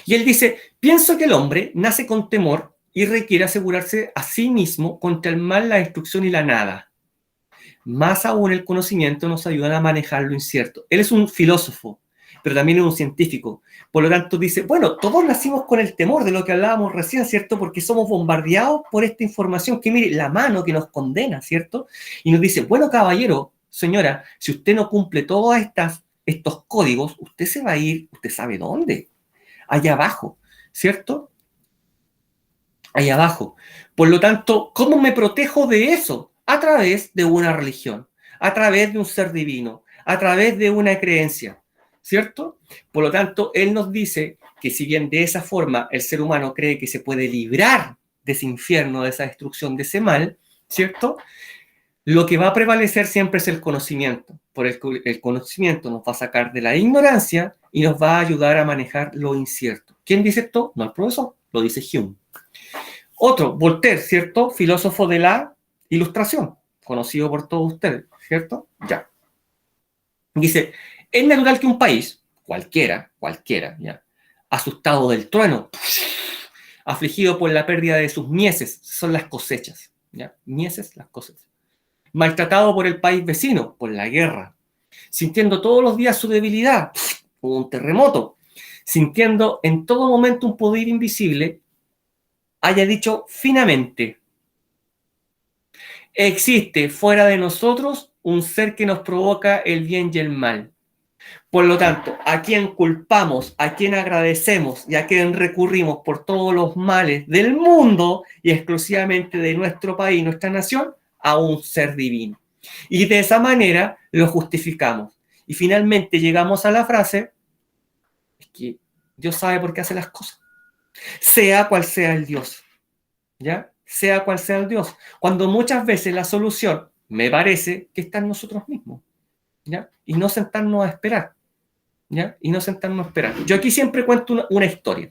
Y él dice, pienso que el hombre nace con temor y requiere asegurarse a sí mismo contra el mal, la destrucción y la nada. Más aún el conocimiento nos ayuda a manejar lo incierto. Él es un filósofo, pero también es un científico. Por lo tanto dice, bueno, todos nacimos con el temor de lo que hablábamos recién, ¿cierto? Porque somos bombardeados por esta información que, mire, la mano que nos condena, ¿cierto? Y nos dice, bueno, caballero, señora, si usted no cumple todos estos códigos, usted se va a ir, usted sabe dónde, allá abajo, ¿cierto? Allá abajo. Por lo tanto, ¿cómo me protejo de eso? A través de una religión, a través de un ser divino, a través de una creencia, ¿cierto? Por lo tanto, él nos dice que si bien de esa forma el ser humano cree que se puede librar de ese infierno, de esa destrucción, de ese mal, ¿cierto? Lo que va a prevalecer siempre es el conocimiento. Por el conocimiento nos va a sacar de la ignorancia y nos va a ayudar a manejar lo incierto. ¿Quién dice esto? No el profesor, lo dice Hume. Otro, Voltaire, ¿cierto? Filósofo de la Ilustración, conocido por todos ustedes, ¿cierto? Ya. Dice, es natural que un país, cualquiera, ya, asustado del trueno, afligido por la pérdida de sus mieses, son las cosechas, ¿ya? Mieses, las cosechas. Maltratado por el país vecino, por la guerra, sintiendo todos los días su debilidad, un terremoto, sintiendo en todo momento un poder invisible, haya dicho finamente, existe fuera de nosotros un ser que nos provoca el bien y el mal. Por lo tanto, a quien culpamos, a quien agradecemos y a quien recurrimos por todos los males del mundo y exclusivamente de nuestro país, nuestra nación, a un ser divino. Y de esa manera lo justificamos. Y finalmente llegamos a la frase, es que Dios sabe por qué hace las cosas, sea cual sea el Dios. ¿Ya? Sea cual sea el Dios. Cuando muchas veces la solución, me parece, que está en nosotros mismos, ¿ya? Y no sentarnos a esperar, ¿ya? Y no sentarnos a esperar. Yo aquí siempre cuento una historia.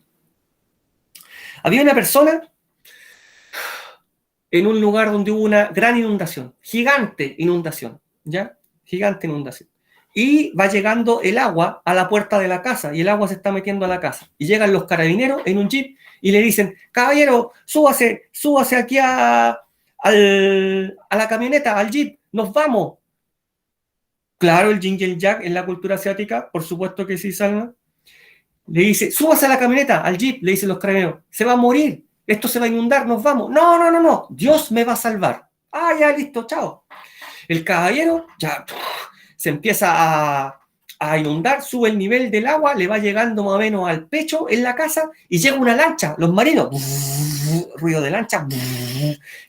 Había una persona en un lugar donde hubo una gran inundación, gigante inundación, ¿ya? Gigante inundación. Y va llegando el agua a la puerta de la casa y el agua se está metiendo a la casa. Y llegan los carabineros en un jeep y le dicen, caballero, súbase aquí a la camioneta, al jeep, nos vamos. Claro, el Yin y el Yang en la cultura asiática, por supuesto que sí, Salma. Le dice, súbase a la camioneta, al jeep, le dicen los carabineros, se va a morir, esto se va a inundar, nos vamos. No, no, no, no, Dios me va a salvar. Ah, ya, listo, chao. El caballero ya se empieza a inundar, sube el nivel del agua, le va llegando más o menos al pecho en la casa y llega una lancha, los marinos, ruido de lancha,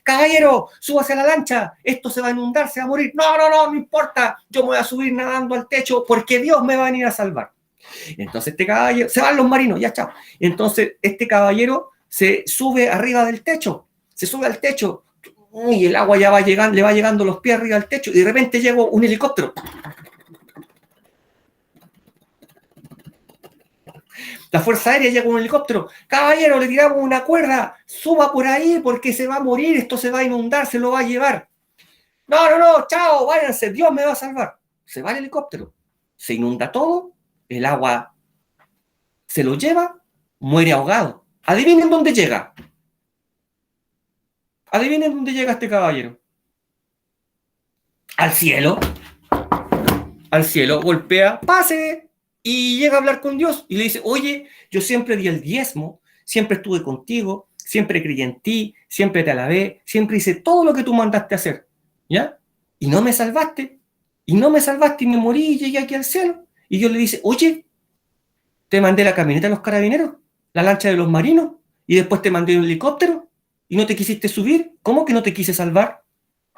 caballero, súbase a la lancha, esto se va a inundar, se va a morir. No, no, no, no importa, yo me voy a subir nadando al techo porque Dios me va a venir a salvar. Entonces este caballero, se van los marinos, ya chao. Entonces este caballero se sube arriba del techo, se sube al techo, y el agua ya va llegando, le va llegando los pies arriba al techo, y de repente llega un helicóptero. La Fuerza Aérea llega con un helicóptero. Caballero, le tiramos una cuerda, suba por ahí porque se va a morir, esto se va a inundar, se lo va a llevar. No, no, no, chao, váyanse, Dios me va a salvar. Se va el helicóptero, se inunda todo, el agua se lo lleva, muere ahogado. Adivinen dónde llega. Adivinen dónde llega este caballero. Al cielo. Al cielo, golpea, pase, y llega a hablar con Dios y le dice, oye, yo siempre di el diezmo, siempre estuve contigo, siempre creí en ti, siempre te alabé, siempre hice todo lo que tú mandaste hacer, ¿ya? Y no me salvaste, y me morí y llegué aquí al cielo. Y Dios le dice, oye, te mandé la camioneta de los carabineros, la lancha de los marinos, y después te mandé un helicóptero, y no te quisiste subir. ¿Cómo que no te quise salvar?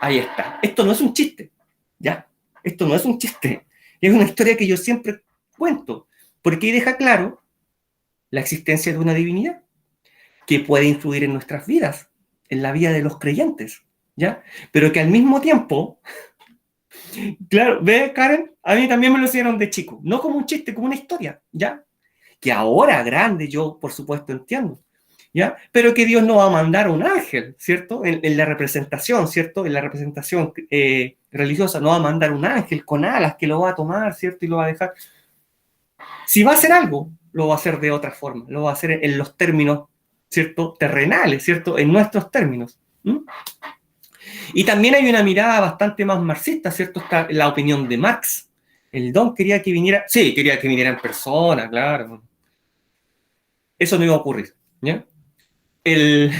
Ahí está. Esto no es un chiste, ¿ya? Esto no es un chiste. Es una historia que yo siempre cuento, porque ahí deja claro la existencia de una divinidad que puede influir en nuestras vidas, en la vida de los creyentes, ¿ya? Pero que al mismo tiempo, claro, ¿ves, Karen? A mí también me lo hicieron de chico, no como un chiste, como una historia, ¿ya? Que ahora, grande, yo, por supuesto, entiendo, ¿ya? Pero que Dios no va a mandar un ángel, ¿cierto? En la representación, ¿cierto? En la representación religiosa no va a mandar un ángel con alas que lo va a tomar, ¿cierto? Y lo va a dejar. Si va a hacer algo, lo va a hacer de otra forma, lo va a hacer en los términos, ¿cierto? Terrenales, ¿cierto? En nuestros términos. ¿Mm? Y también hay una mirada bastante más marxista, ¿cierto? Está la opinión de Marx. El don quería que viniera, sí, quería que viniera en persona, claro. Eso no iba a ocurrir, ¿ya? El,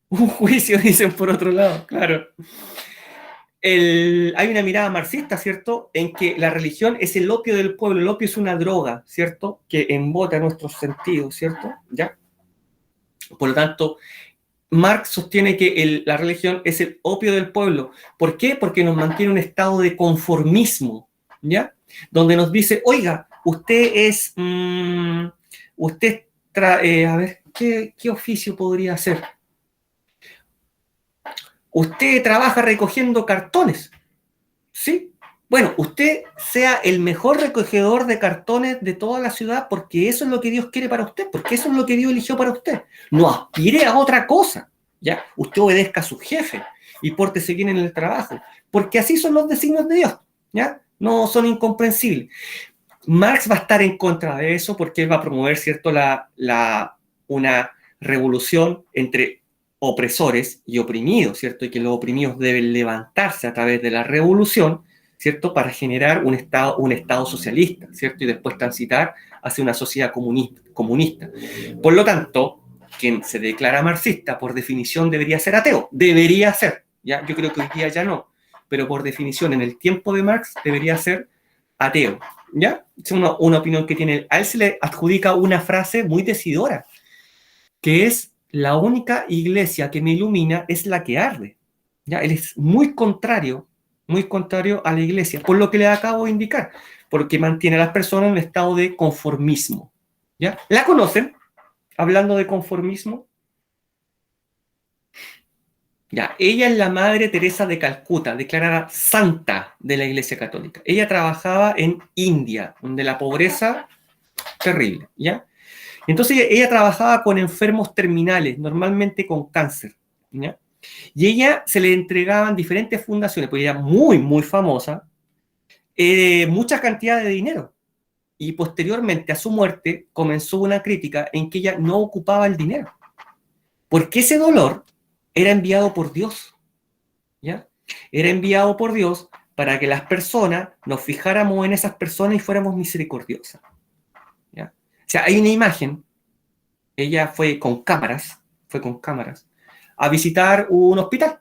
un juicio, dicen por otro lado, claro. Hay una mirada marxista, ¿cierto? En que la religión es el opio del pueblo, el opio es una droga, ¿cierto? Que embota nuestros sentidos, ¿cierto? ¿Ya? Por lo tanto, Marx sostiene que la religión es el opio del pueblo. ¿Por qué? Porque nos mantiene en un estado de conformismo, ¿ya? Donde nos dice, oiga, usted es, a ver, ¿qué oficio podría hacer? Usted trabaja recogiendo cartones, ¿sí? Bueno, usted sea el mejor recogedor de cartones de toda la ciudad porque eso es lo que Dios quiere para usted, porque eso es lo que Dios eligió para usted. No aspire a otra cosa, ¿ya? Usted obedezca a su jefe y pórtese bien en el trabajo, porque así son los designios de Dios, ¿ya? No son incomprensibles. Marx va a estar en contra de eso porque él va a promover, ¿cierto?, una revolución entre opresores y oprimidos, ¿cierto? Y que los oprimidos deben levantarse a través de la revolución, ¿cierto? Para generar un estado socialista, ¿cierto? Y después transitar hacia una sociedad comunista. Por lo tanto, quien se declara marxista, por definición, debería ser ateo. Debería ser, ¿ya? Yo creo que hoy día ya no, pero por definición, en el tiempo de Marx, debería ser ateo, ¿ya? Es una opinión que tiene. A él se le adjudica una frase muy decidora, que es: la única iglesia que me ilumina es la que arde. ¿Ya? Él es muy contrario a la iglesia, por lo que le acabo de indicar, porque mantiene a las personas en un estado de conformismo. ¿Ya? ¿La conocen? Hablando de conformismo. Ya, ella es la Madre Teresa de Calcuta, declarada santa de la Iglesia Católica. Ella trabajaba en India, donde la pobreza terrible, ¿ya? Entonces ella trabajaba con enfermos terminales, normalmente con cáncer, ¿ya? Y ella se le entregaban diferentes fundaciones, porque ella era muy, muy famosa, mucha cantidad de dinero. Y posteriormente a su muerte comenzó una crítica en que ella no ocupaba el dinero, porque ese dolor era enviado por Dios, ¿ya? Era enviado por Dios para que las personas nos fijáramos en esas personas y fuéramos misericordiosas, ¿ya? O sea, hay una imagen. Ella fue con cámaras, a visitar un hospital.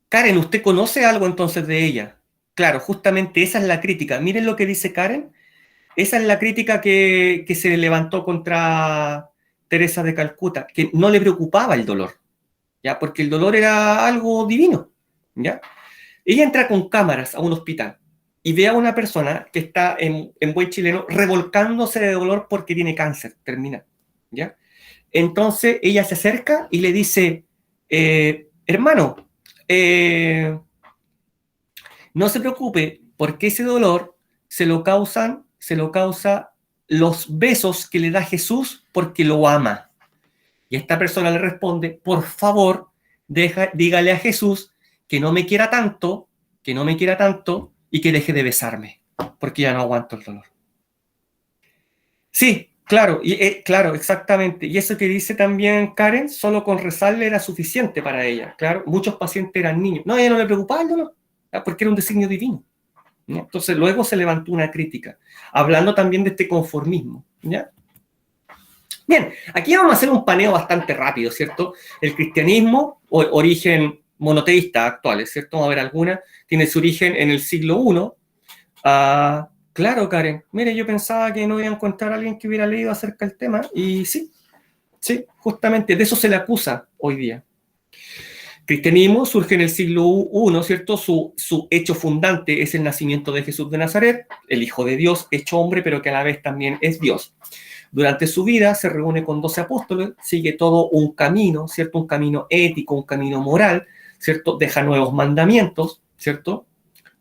Karen, ¿usted conoce algo entonces de ella? Claro, justamente esa es la crítica. Miren lo que dice Karen. Esa es la crítica que se levantó contra Teresa de Calcuta, que no le preocupaba el dolor, ¿ya? Porque el dolor era algo divino, ¿ya? Ella entra con cámaras a un hospital y ve a una persona que está en buen chileno revolcándose de dolor porque tiene cáncer terminal, ¿ya? Entonces ella se acerca y le dice, hermano, no se preocupe, porque ese dolor se lo causa los besos que le da Jesús porque lo ama. Y esta persona le responde, por favor, dígale a Jesús que no me quiera tanto, y que deje de besarme, porque ya no aguanto el dolor. Sí, claro, claro, exactamente. Y eso que dice también Karen, solo con rezarle era suficiente para ella. Claro, muchos pacientes eran niños. No, a ella no le preocupaba el dolor, porque era un designio divino, ¿no? Entonces luego se levantó una crítica, hablando también de este conformismo, ¿ya? Bien, aquí vamos a hacer un paneo bastante rápido, ¿cierto? El cristianismo, origen monoteísta actual, ¿cierto? Vamos a ver alguna, tiene su origen en el siglo I. Claro, Karen. Mire, yo pensaba que no iba a encontrar a alguien que hubiera leído acerca del tema, y sí. Sí, justamente de eso se le acusa hoy día. Cristianismo surge en el siglo I, ¿cierto? Su hecho fundante es el nacimiento de Jesús de Nazaret, el Hijo de Dios, hecho hombre, pero que a la vez también es Dios. Durante su vida se reúne con 12 apóstoles, sigue todo un camino, ¿cierto? Un camino ético, un camino moral, ¿cierto? Deja nuevos mandamientos, ¿cierto?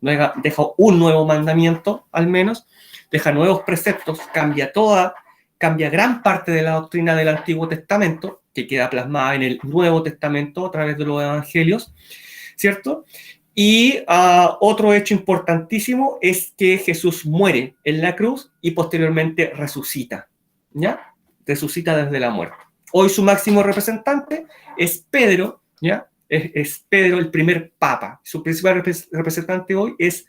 Deja un nuevo mandamiento, al menos, deja nuevos preceptos, cambia gran parte de la doctrina del Antiguo Testamento, que queda plasmada en el Nuevo Testamento a través de los evangelios, ¿cierto? Y otro hecho importantísimo es que Jesús muere en la cruz y posteriormente resucita, ¿ya? Resucita desde la muerte. Hoy su máximo representante es Pedro, ¿ya? Es Pedro el primer papa. Su principal representante hoy es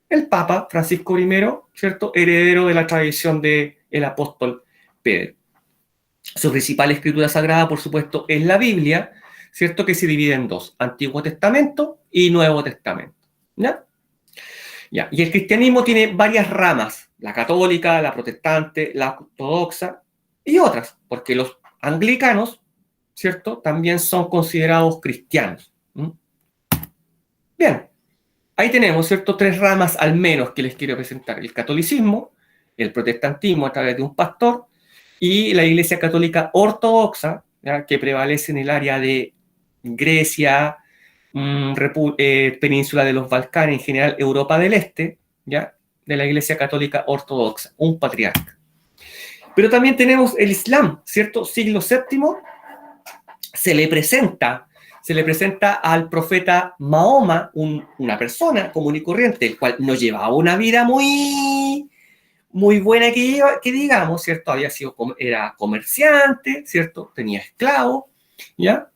el Papa Francisco I, ¿cierto? Heredero de la tradición del apóstol Pedro. Su principal escritura sagrada, por supuesto, es la Biblia, ¿cierto? Que se divide en dos, Antiguo Testamento y Nuevo Testamento, ¿ya? Ya. Y el cristianismo tiene varias ramas, la católica, la protestante, la ortodoxa y otras, porque los anglicanos, ¿cierto? También son considerados cristianos. Bien, ahí tenemos, ¿cierto? Tres ramas al menos que les quiero presentar. El catolicismo, el protestantismo a través de un pastor y la Iglesia Católica Ortodoxa, ¿ya? Que prevalece en el área de Grecia, península de los Balcanes, en general Europa del Este, ¿ya? De la Iglesia Católica Ortodoxa, un patriarca. Pero también tenemos el Islam, ¿cierto? Siglo VII, se le presenta al profeta Mahoma, una persona común y corriente, el cual no llevaba una vida muy buena que digamos, ¿cierto? Era comerciante, ¿cierto? Tenía esclavos, ¿ya?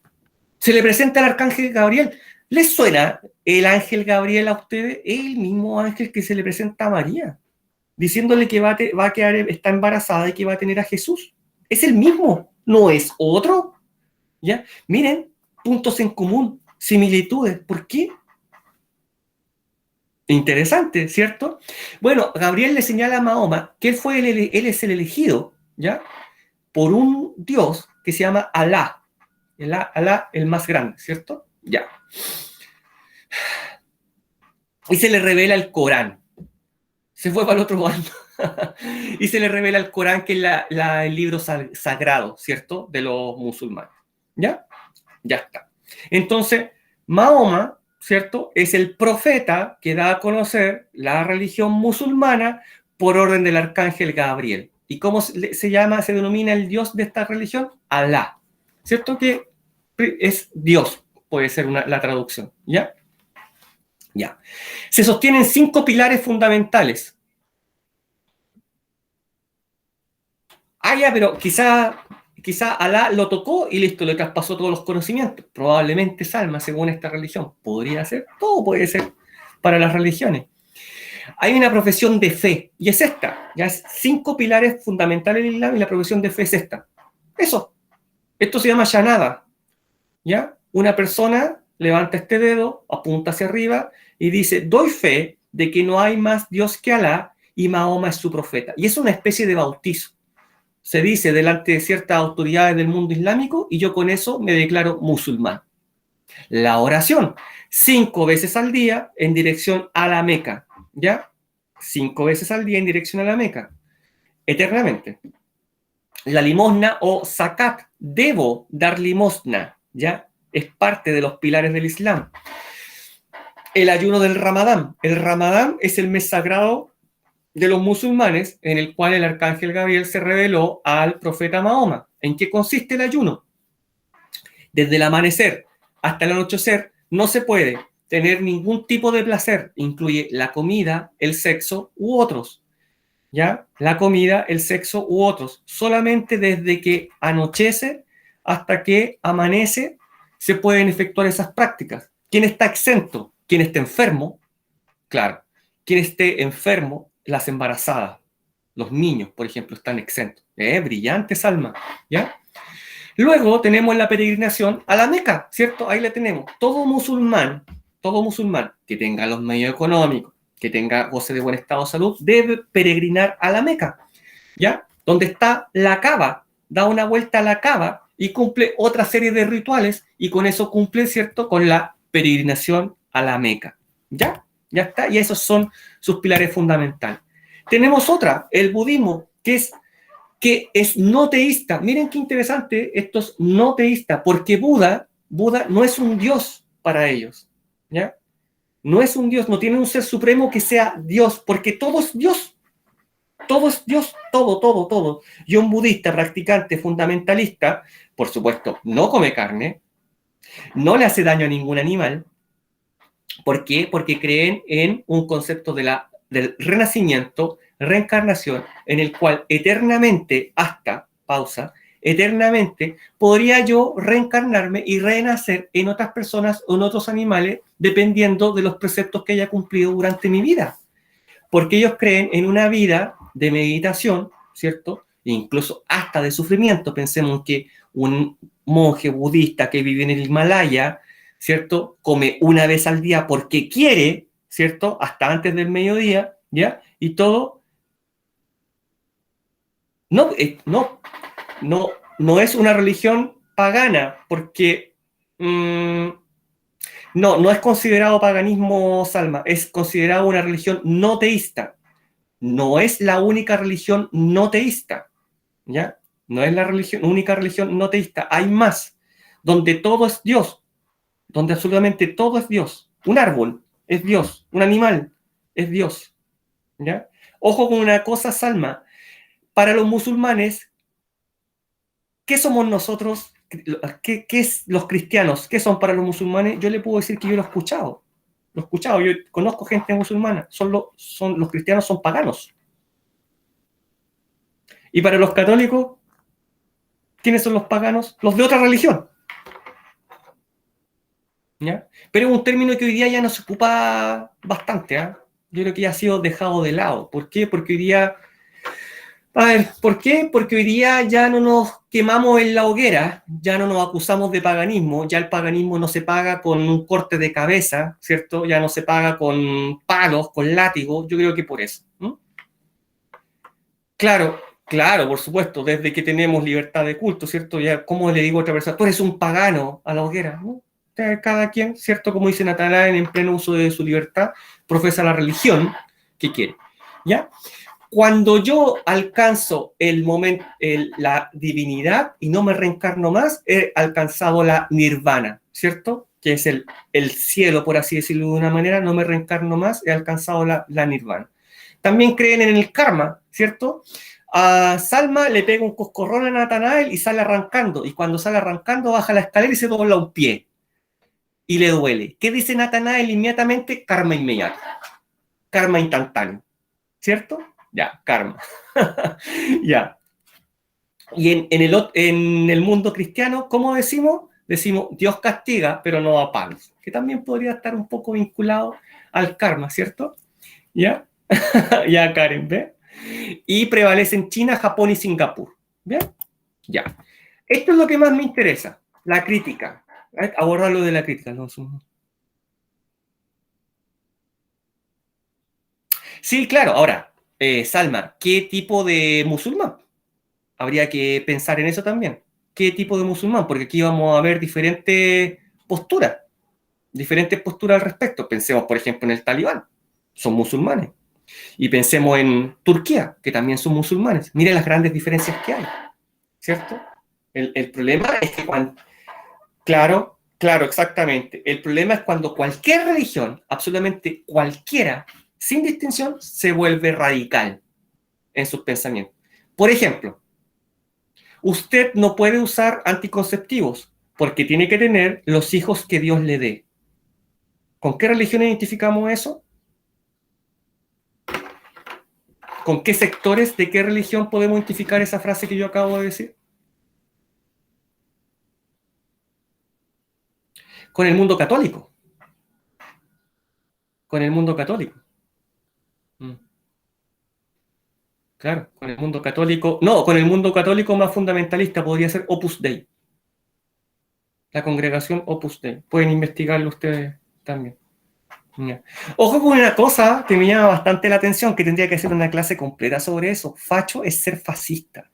Se le presenta al arcángel Gabriel. ¿Les suena el ángel Gabriel a ustedes? Es el mismo ángel que se le presenta a María, diciéndole que está embarazada y que va a tener a Jesús. Es el mismo, no es otro. ¿Ya? Miren, puntos en común, similitudes. ¿Por qué? Interesante, ¿cierto? Bueno, Gabriel le señala a Mahoma que él es el elegido, ¿ya? Por un Dios que se llama Alá. Alá, el más grande, ¿cierto? Ya. Y se le revela el Corán. Se fue para el otro bando. Y se le revela el Corán, que es el libro sagrado, ¿cierto? De los musulmanes. ¿Ya? Ya está. Entonces, Mahoma, ¿cierto? Es el profeta que da a conocer la religión musulmana por orden del arcángel Gabriel. ¿Y cómo se llama, se denomina el dios de esta religión? Alá. ¿Cierto? Que es Dios, puede ser la traducción. ¿Ya? Ya. Se sostienen 5 pilares fundamentales. Ya, pero quizá Alá lo tocó y listo, le traspasó todos los conocimientos. Probablemente Salma, según esta religión. Podría ser, todo puede ser para las religiones. Hay una profesión de fe, y es esta. Ya es 5 pilares fundamentales del Islam, y la profesión de fe es esta. Eso. Esto se llama Shanada. ¿Ya? Una persona levanta este dedo, apunta hacia arriba y dice: doy fe de que no hay más Dios que Alá y Mahoma es su profeta. Y es una especie de bautizo. Se dice delante de ciertas autoridades del mundo islámico y yo con eso me declaro musulmán. La oración, 5 veces al día en dirección a la Meca, ¿ya? 5 veces al día en dirección a la Meca, eternamente. La limosna o zakat, debo dar limosna, ¿ya? Es parte de los pilares del Islam. El ayuno del Ramadán. El Ramadán es el mes sagrado de los musulmanes, en el cual el arcángel Gabriel se reveló al profeta Mahoma. ¿En qué consiste el ayuno? Desde el amanecer hasta el anochecer no se puede tener ningún tipo de placer, incluye la comida, el sexo u otros. ¿Ya? La comida, el sexo u otros. Solamente desde que anochece hasta que amanece se pueden efectuar esas prácticas. ¿Quién está exento? ¿Quién esté enfermo? Claro. ¿Quién esté enfermo? Las embarazadas, los niños, por ejemplo, están exentos. Brillante, Salma, ¿ya? Luego tenemos la peregrinación a la Meca, ¿cierto? Ahí la tenemos. Todo musulmán que tenga los medios económicos, que goce de buen estado de salud, debe peregrinar a la Meca, ¿ya? Donde está la Kaaba, da una vuelta a la Kaaba y cumple otra serie de rituales y con eso cumple, ¿cierto?, con la peregrinación a la Meca. ¿Ya? Ya está. Y esos son sus pilares fundamentales. Tenemos otra, el budismo, que es no teísta. Miren qué interesante, esto es no teísta, porque Buda no es un dios para ellos. ¿Ya? No es un dios, no tiene un ser supremo que sea Dios, porque todo es Dios. Todo es Dios, todo, todo, todo. Y un budista practicante fundamentalista, por supuesto, no come carne, no le hace daño a ningún animal. ¿Por qué? Porque creen en un concepto del renacimiento, reencarnación, en el cual eternamente, pausa, eternamente podría yo reencarnarme y renacer en otras personas o en otros animales, dependiendo de los preceptos que haya cumplido durante mi vida. Porque ellos creen en una vida de meditación, ¿cierto? E incluso hasta de sufrimiento. Pensemos que un monje budista que vive en el Himalaya, ¿cierto?, come una vez al día porque quiere, ¿cierto?, hasta antes del mediodía, ¿ya? Y todo. No, no es una religión pagana, porque no es considerado paganismo, Salma, es considerado una religión no teísta. No es la única religión no teísta, ¿ya? No es la única religión no teísta. Hay más, donde todo es Dios, donde absolutamente todo es Dios. Un árbol es Dios, un animal es Dios, ¿ya? Ojo con una cosa, Salma. Para los musulmanes, ¿qué somos nosotros? ¿Qué es los cristianos? ¿Qué son para los musulmanes? Yo le puedo decir que yo lo he escuchado. Lo he escuchado. Yo conozco gente musulmana. Los cristianos son paganos. Y para los católicos, ¿quiénes son los paganos? Los de otra religión. ¿Ya? Pero es un término que hoy día ya no se ocupa bastante. ¿Eh? Yo creo que ya ha sido dejado de lado. ¿Por qué? Porque hoy día... A ver, ¿por qué? Porque hoy día ya no nos quemamos en la hoguera, ya no nos acusamos de paganismo, ya el paganismo no se paga con un corte de cabeza, ¿cierto? Ya no se paga con palos, con látigos, yo creo que por eso. ¿No? Claro, claro, por supuesto, desde que tenemos libertad de culto, ¿cierto? Ya, ¿cómo le digo a otra persona? Tú eres un pagano a la hoguera, ¿no? Cada quien, ¿cierto? Como dice Natanael, en pleno uso de su libertad, profesa la religión que quiere, ¿ya? Cuando yo alcanzo el momento, la divinidad y no me reencarno más, he alcanzado la nirvana, ¿cierto? Que es el cielo, por así decirlo de una manera, no me reencarno más, he alcanzado la nirvana. También creen en el karma, ¿cierto? A Salma le pega un coscorrón a Natanael y sale arrancando, y cuando sale arrancando baja la escalera y se dobla un pie, y le duele. ¿Qué dice Natanael inmediatamente? Karma inmediato, karma instantáneo, ¿cierto? Ya, karma. Ya. Y en el mundo cristiano, ¿cómo decimos? Decimos, Dios castiga, pero no da palos. Que también podría estar un poco vinculado al karma, ¿cierto? ¿Ya? Ya, Karen, ¿ve? Y prevalece en China, Japón y Singapur. ¿Bien? Ya. Esto es lo que más me interesa, la crítica. Abordar lo de la crítica. ¿No? Sí, claro. Ahora, Salma, ¿qué tipo de musulmán? Habría que pensar en eso también. ¿Qué tipo de musulmán? Porque aquí vamos a ver diferentes posturas al respecto. Pensemos, por ejemplo, en el Talibán, son musulmanes. Y pensemos en Turquía, que también son musulmanes. Miren las grandes diferencias que hay, ¿cierto? El problema es que claro, claro, exactamente. El problema es cuando cualquier religión, absolutamente cualquiera, sin distinción, se vuelve radical en sus pensamientos. Por ejemplo, usted no puede usar anticonceptivos porque tiene que tener los hijos que Dios le dé. ¿Con qué religión identificamos eso? ¿Con qué sectores de qué religión podemos identificar esa frase que yo acabo de decir? Con el mundo católico. Con el mundo católico. Claro, con el mundo católico. No, con el mundo católico más fundamentalista podría ser Opus Dei. La congregación Opus Dei. Pueden investigarlo ustedes también. Ya. Ojo con una cosa que me llama bastante la atención, que tendría que hacer una clase completa sobre eso. Facho es ser fascista.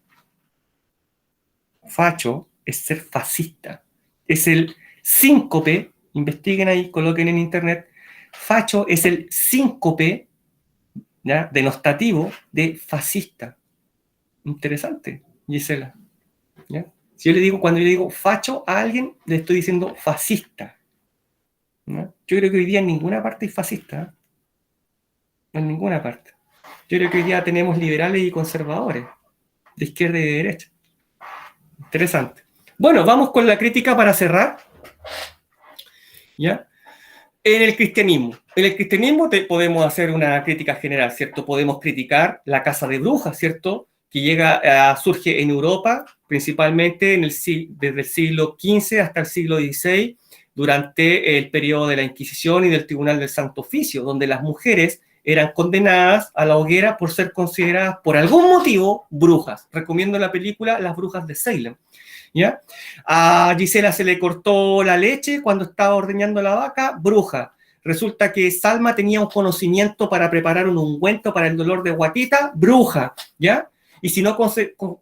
Facho es ser fascista. Es el síncope, investiguen ahí, coloquen en internet. Facho es el síncope, ¿ya?, denostativo de fascista. Interesante, Gisela. ¿Ya? Si yo le digo, cuando yo digo facho a alguien, le estoy diciendo fascista. ¿No? Yo creo que hoy día en ninguna parte hay fascista. ¿Eh? En ninguna parte. Yo creo que hoy día tenemos liberales y conservadores, de izquierda y de derecha. Interesante. Bueno, vamos con la crítica para cerrar. ¿Ya? En el cristianismo. En el cristianismo podemos hacer una crítica general, ¿cierto? Podemos criticar la caza de brujas, ¿cierto? Que surge en Europa, principalmente desde el siglo XV hasta el siglo XVI, durante el periodo de la Inquisición y del Tribunal del Santo Oficio, donde las mujeres eran condenadas a la hoguera por ser consideradas, por algún motivo, brujas. Recomiendo la película Las Brujas de Salem. ¿Ya? A Gisela se le cortó la leche cuando estaba ordeñando la vaca, bruja. Resulta que Salma tenía un conocimiento para preparar un ungüento para el dolor de guatita, bruja, ¿ya? Y si no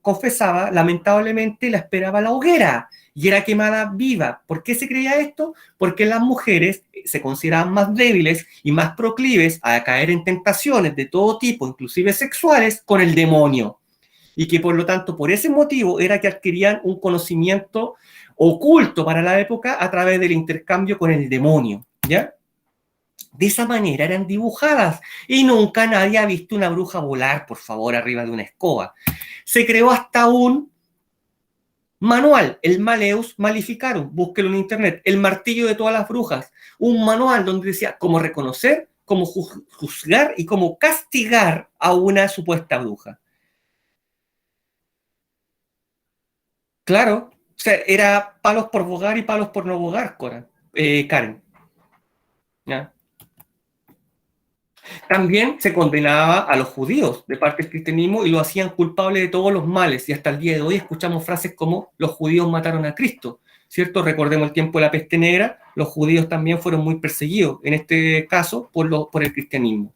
confesaba, lamentablemente la esperaba la hoguera y era quemada viva. ¿Por qué se creía esto? Porque las mujeres se consideraban más débiles y más proclives a caer en tentaciones de todo tipo, inclusive sexuales, con el demonio. Y que por lo tanto, por ese motivo, era que adquirían un conocimiento oculto para la época a través del intercambio con el demonio, ¿ya? De esa manera eran dibujadas y nunca nadie ha visto una bruja volar, por favor, arriba de una escoba. Se creó hasta un manual, el Maleus Maleficarum, búsquelo en internet, el martillo de todas las brujas, un manual donde decía cómo reconocer, cómo juzgar y cómo castigar a una supuesta bruja. Claro, o sea, era palos por bogar y palos por no bogar, Karen. ¿Ya? También se condenaba a los judíos de parte del cristianismo y lo hacían culpable de todos los males. Y hasta el día de hoy escuchamos frases como los judíos mataron a Cristo, ¿cierto? Recordemos el tiempo de la peste negra, los judíos también fueron muy perseguidos, en este caso por el cristianismo.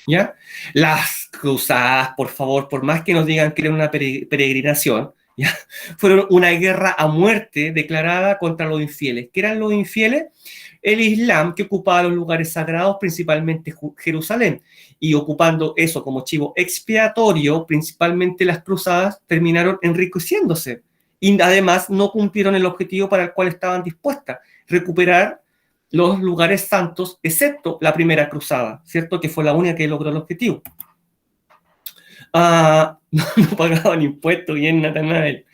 ¿Ya? Las cruzadas, por favor, por más que nos digan que era una peregrinación, ¿ya?, fueron una guerra a muerte declarada contra los infieles. ¿Qué eran los infieles? El Islam, que ocupaba los lugares sagrados, principalmente Jerusalén, y ocupando eso como chivo expiatorio, principalmente las cruzadas, terminaron enriqueciéndose y además no cumplieron el objetivo para el cual estaban dispuestas, recuperar los lugares santos, excepto la primera cruzada, ¿cierto? Que fue la única que logró el objetivo. No pagaban impuestos, bien, Natanael.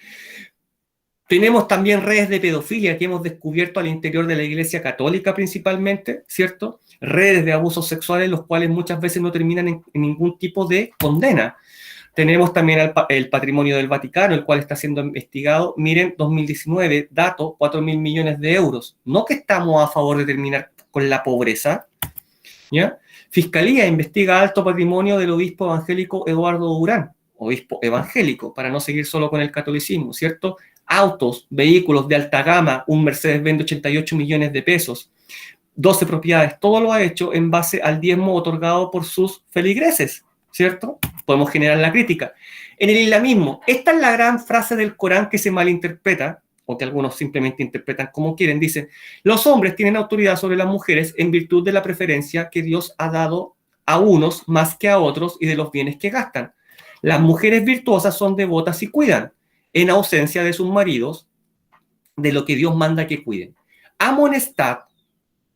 Tenemos también redes de pedofilia que hemos descubierto al interior de la Iglesia Católica principalmente, ¿cierto? Redes de abusos sexuales, los cuales muchas veces no terminan en ningún tipo de condena. Tenemos también el patrimonio del Vaticano, el cual está siendo investigado. Miren, 2019, dato, 4.000 millones de euros. No que estamos a favor de terminar con la pobreza, ¿ya? Fiscalía investiga alto patrimonio del obispo evangélico Eduardo Durán, obispo evangélico, para no seguir solo con el catolicismo, ¿cierto? Autos, vehículos de alta gama, un Mercedes-Benz de 88 millones de pesos, 12 propiedades, todo lo ha hecho en base al diezmo otorgado por sus feligreses, ¿cierto? Podemos generar la crítica. En el islamismo, esta es la gran frase del Corán que se malinterpreta, o que algunos simplemente interpretan como quieren, dice: los hombres tienen autoridad sobre las mujeres en virtud de la preferencia que Dios ha dado a unos más que a otros y de los bienes que gastan. Las mujeres virtuosas son devotas y cuidan, en ausencia de sus maridos, de lo que Dios manda que cuiden. Amonestad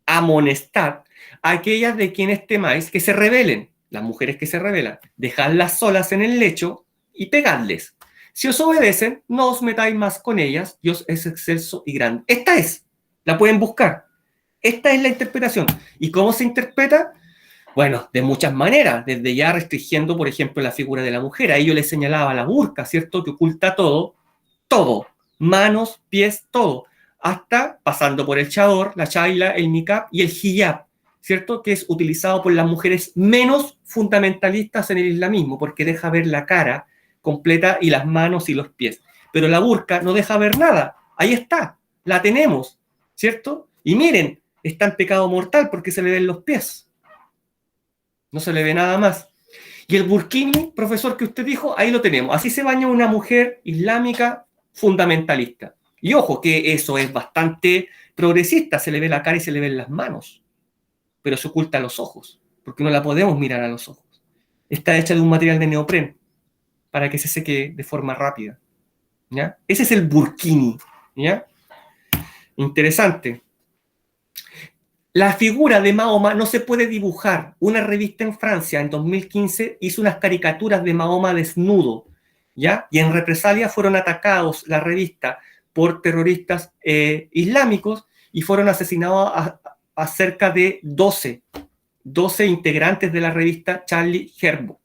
a aquellas de quienes temáis que se rebelen, las mujeres que se rebelan, dejadlas solas en el lecho y pegadles. Si os obedecen, no os metáis más con ellas, Dios es excelso y grande. Esta es, la pueden buscar. Esta es la interpretación. ¿Y cómo se interpreta? Bueno, de muchas maneras, desde ya restringiendo, por ejemplo, la figura de la mujer. Ahí yo le señalaba la burka, ¿cierto? Que oculta todo, manos, pies, todo, hasta pasando por el chador, la chaila, el niqab y el hijab, ¿cierto? Que es utilizado por las mujeres menos fundamentalistas en el islamismo, porque deja ver la cara completa y las manos y los pies. Pero la burka no deja ver nada. Ahí está, la tenemos, ¿cierto? Y miren, está en pecado mortal porque se le ven los pies. No se le ve nada más. Y el burkini, profesor, que usted dijo, ahí lo tenemos. Así se baña una mujer islámica fundamentalista. Y ojo, que eso es bastante progresista, se le ve la cara y se le ven las manos, pero se oculta los ojos, porque no la podemos mirar a los ojos. Está hecha de un material de neopren, para que se seque de forma rápida. ¿Ya? Ese es el burkini. ¿Ya? Interesante. La figura de Mahoma no se puede dibujar. Una revista en Francia en 2015 hizo unas caricaturas de Mahoma desnudo, ¿ya? Y en represalia fueron atacados la revista por terroristas islámicos y fueron asesinados a cerca de 12 integrantes de la revista Charlie Hebdo,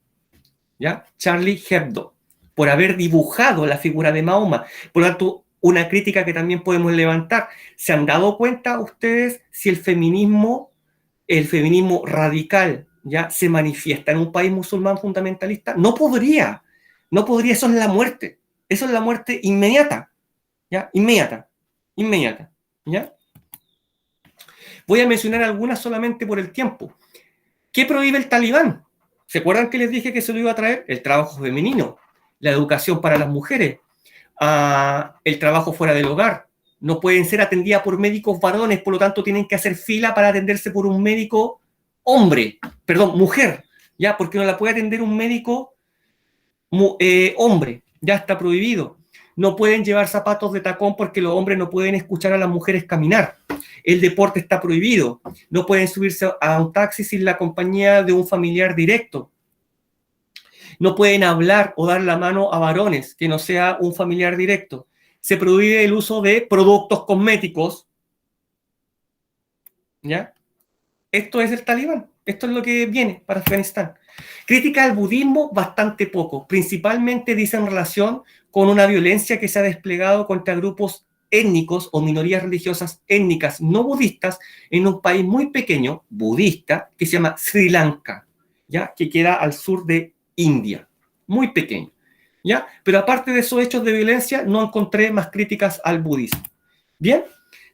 ¿ya? Charlie Hebdo, por haber dibujado la figura de Mahoma. Por lo tanto, una crítica que también podemos levantar. ¿Se han dado cuenta ustedes si el feminismo radical, ya se manifiesta en un país musulmán fundamentalista? No podría, eso es la muerte. Eso es la muerte inmediata, ¿ya? Inmediata, ¿ya? Voy a mencionar algunas solamente por el tiempo. ¿Qué prohíbe el talibán? ¿Se acuerdan que les dije que se lo iba a traer? El trabajo femenino, la educación para las mujeres, el trabajo fuera del hogar. No pueden ser atendidas por médicos varones, por lo tanto tienen que hacer fila para atenderse por un médico mujer, ¿ya? Porque no la puede atender un médico hombre, ya está prohibido. No pueden llevar zapatos de tacón porque los hombres no pueden escuchar a las mujeres caminar. El deporte está prohibido. No pueden subirse a un taxi sin la compañía de un familiar directo. No pueden hablar o dar la mano a varones que no sea un familiar directo. Se prohíbe el uso de productos cosméticos. ¿Ya? Esto es el talibán. Esto es lo que viene para Afganistán. Crítica al budismo, bastante poco. Principalmente dice en relación con una violencia que se ha desplegado contra grupos étnicos o minorías religiosas étnicas no budistas en un país muy pequeño, budista, que se llama Sri Lanka, ¿ya? Que queda al sur de India. Muy pequeño, ¿ya? Pero aparte de esos hechos de violencia, no encontré más críticas al budismo. Bien,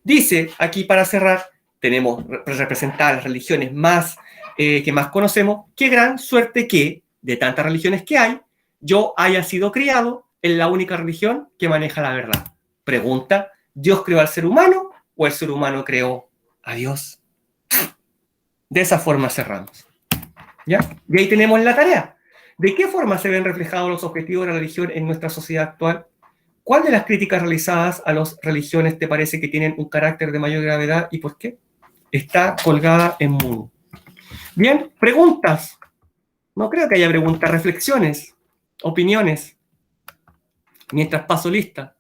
dice aquí para cerrar, tenemos representadas las religiones que más conocemos. Qué gran suerte que, de tantas religiones que hay, yo haya sido criado en la única religión que maneja la verdad. Pregunta, ¿Dios creó al ser humano o el ser humano creó a Dios? De esa forma cerramos. ¿Ya? Y ahí tenemos la tarea. ¿De qué forma se ven reflejados los objetivos de la religión en nuestra sociedad actual? ¿Cuál de las críticas realizadas a las religiones te parece que tienen un carácter de mayor gravedad y por qué? Está colgada en Moodle. Bien, preguntas. No creo que haya preguntas, reflexiones, opiniones. Mientras paso lista.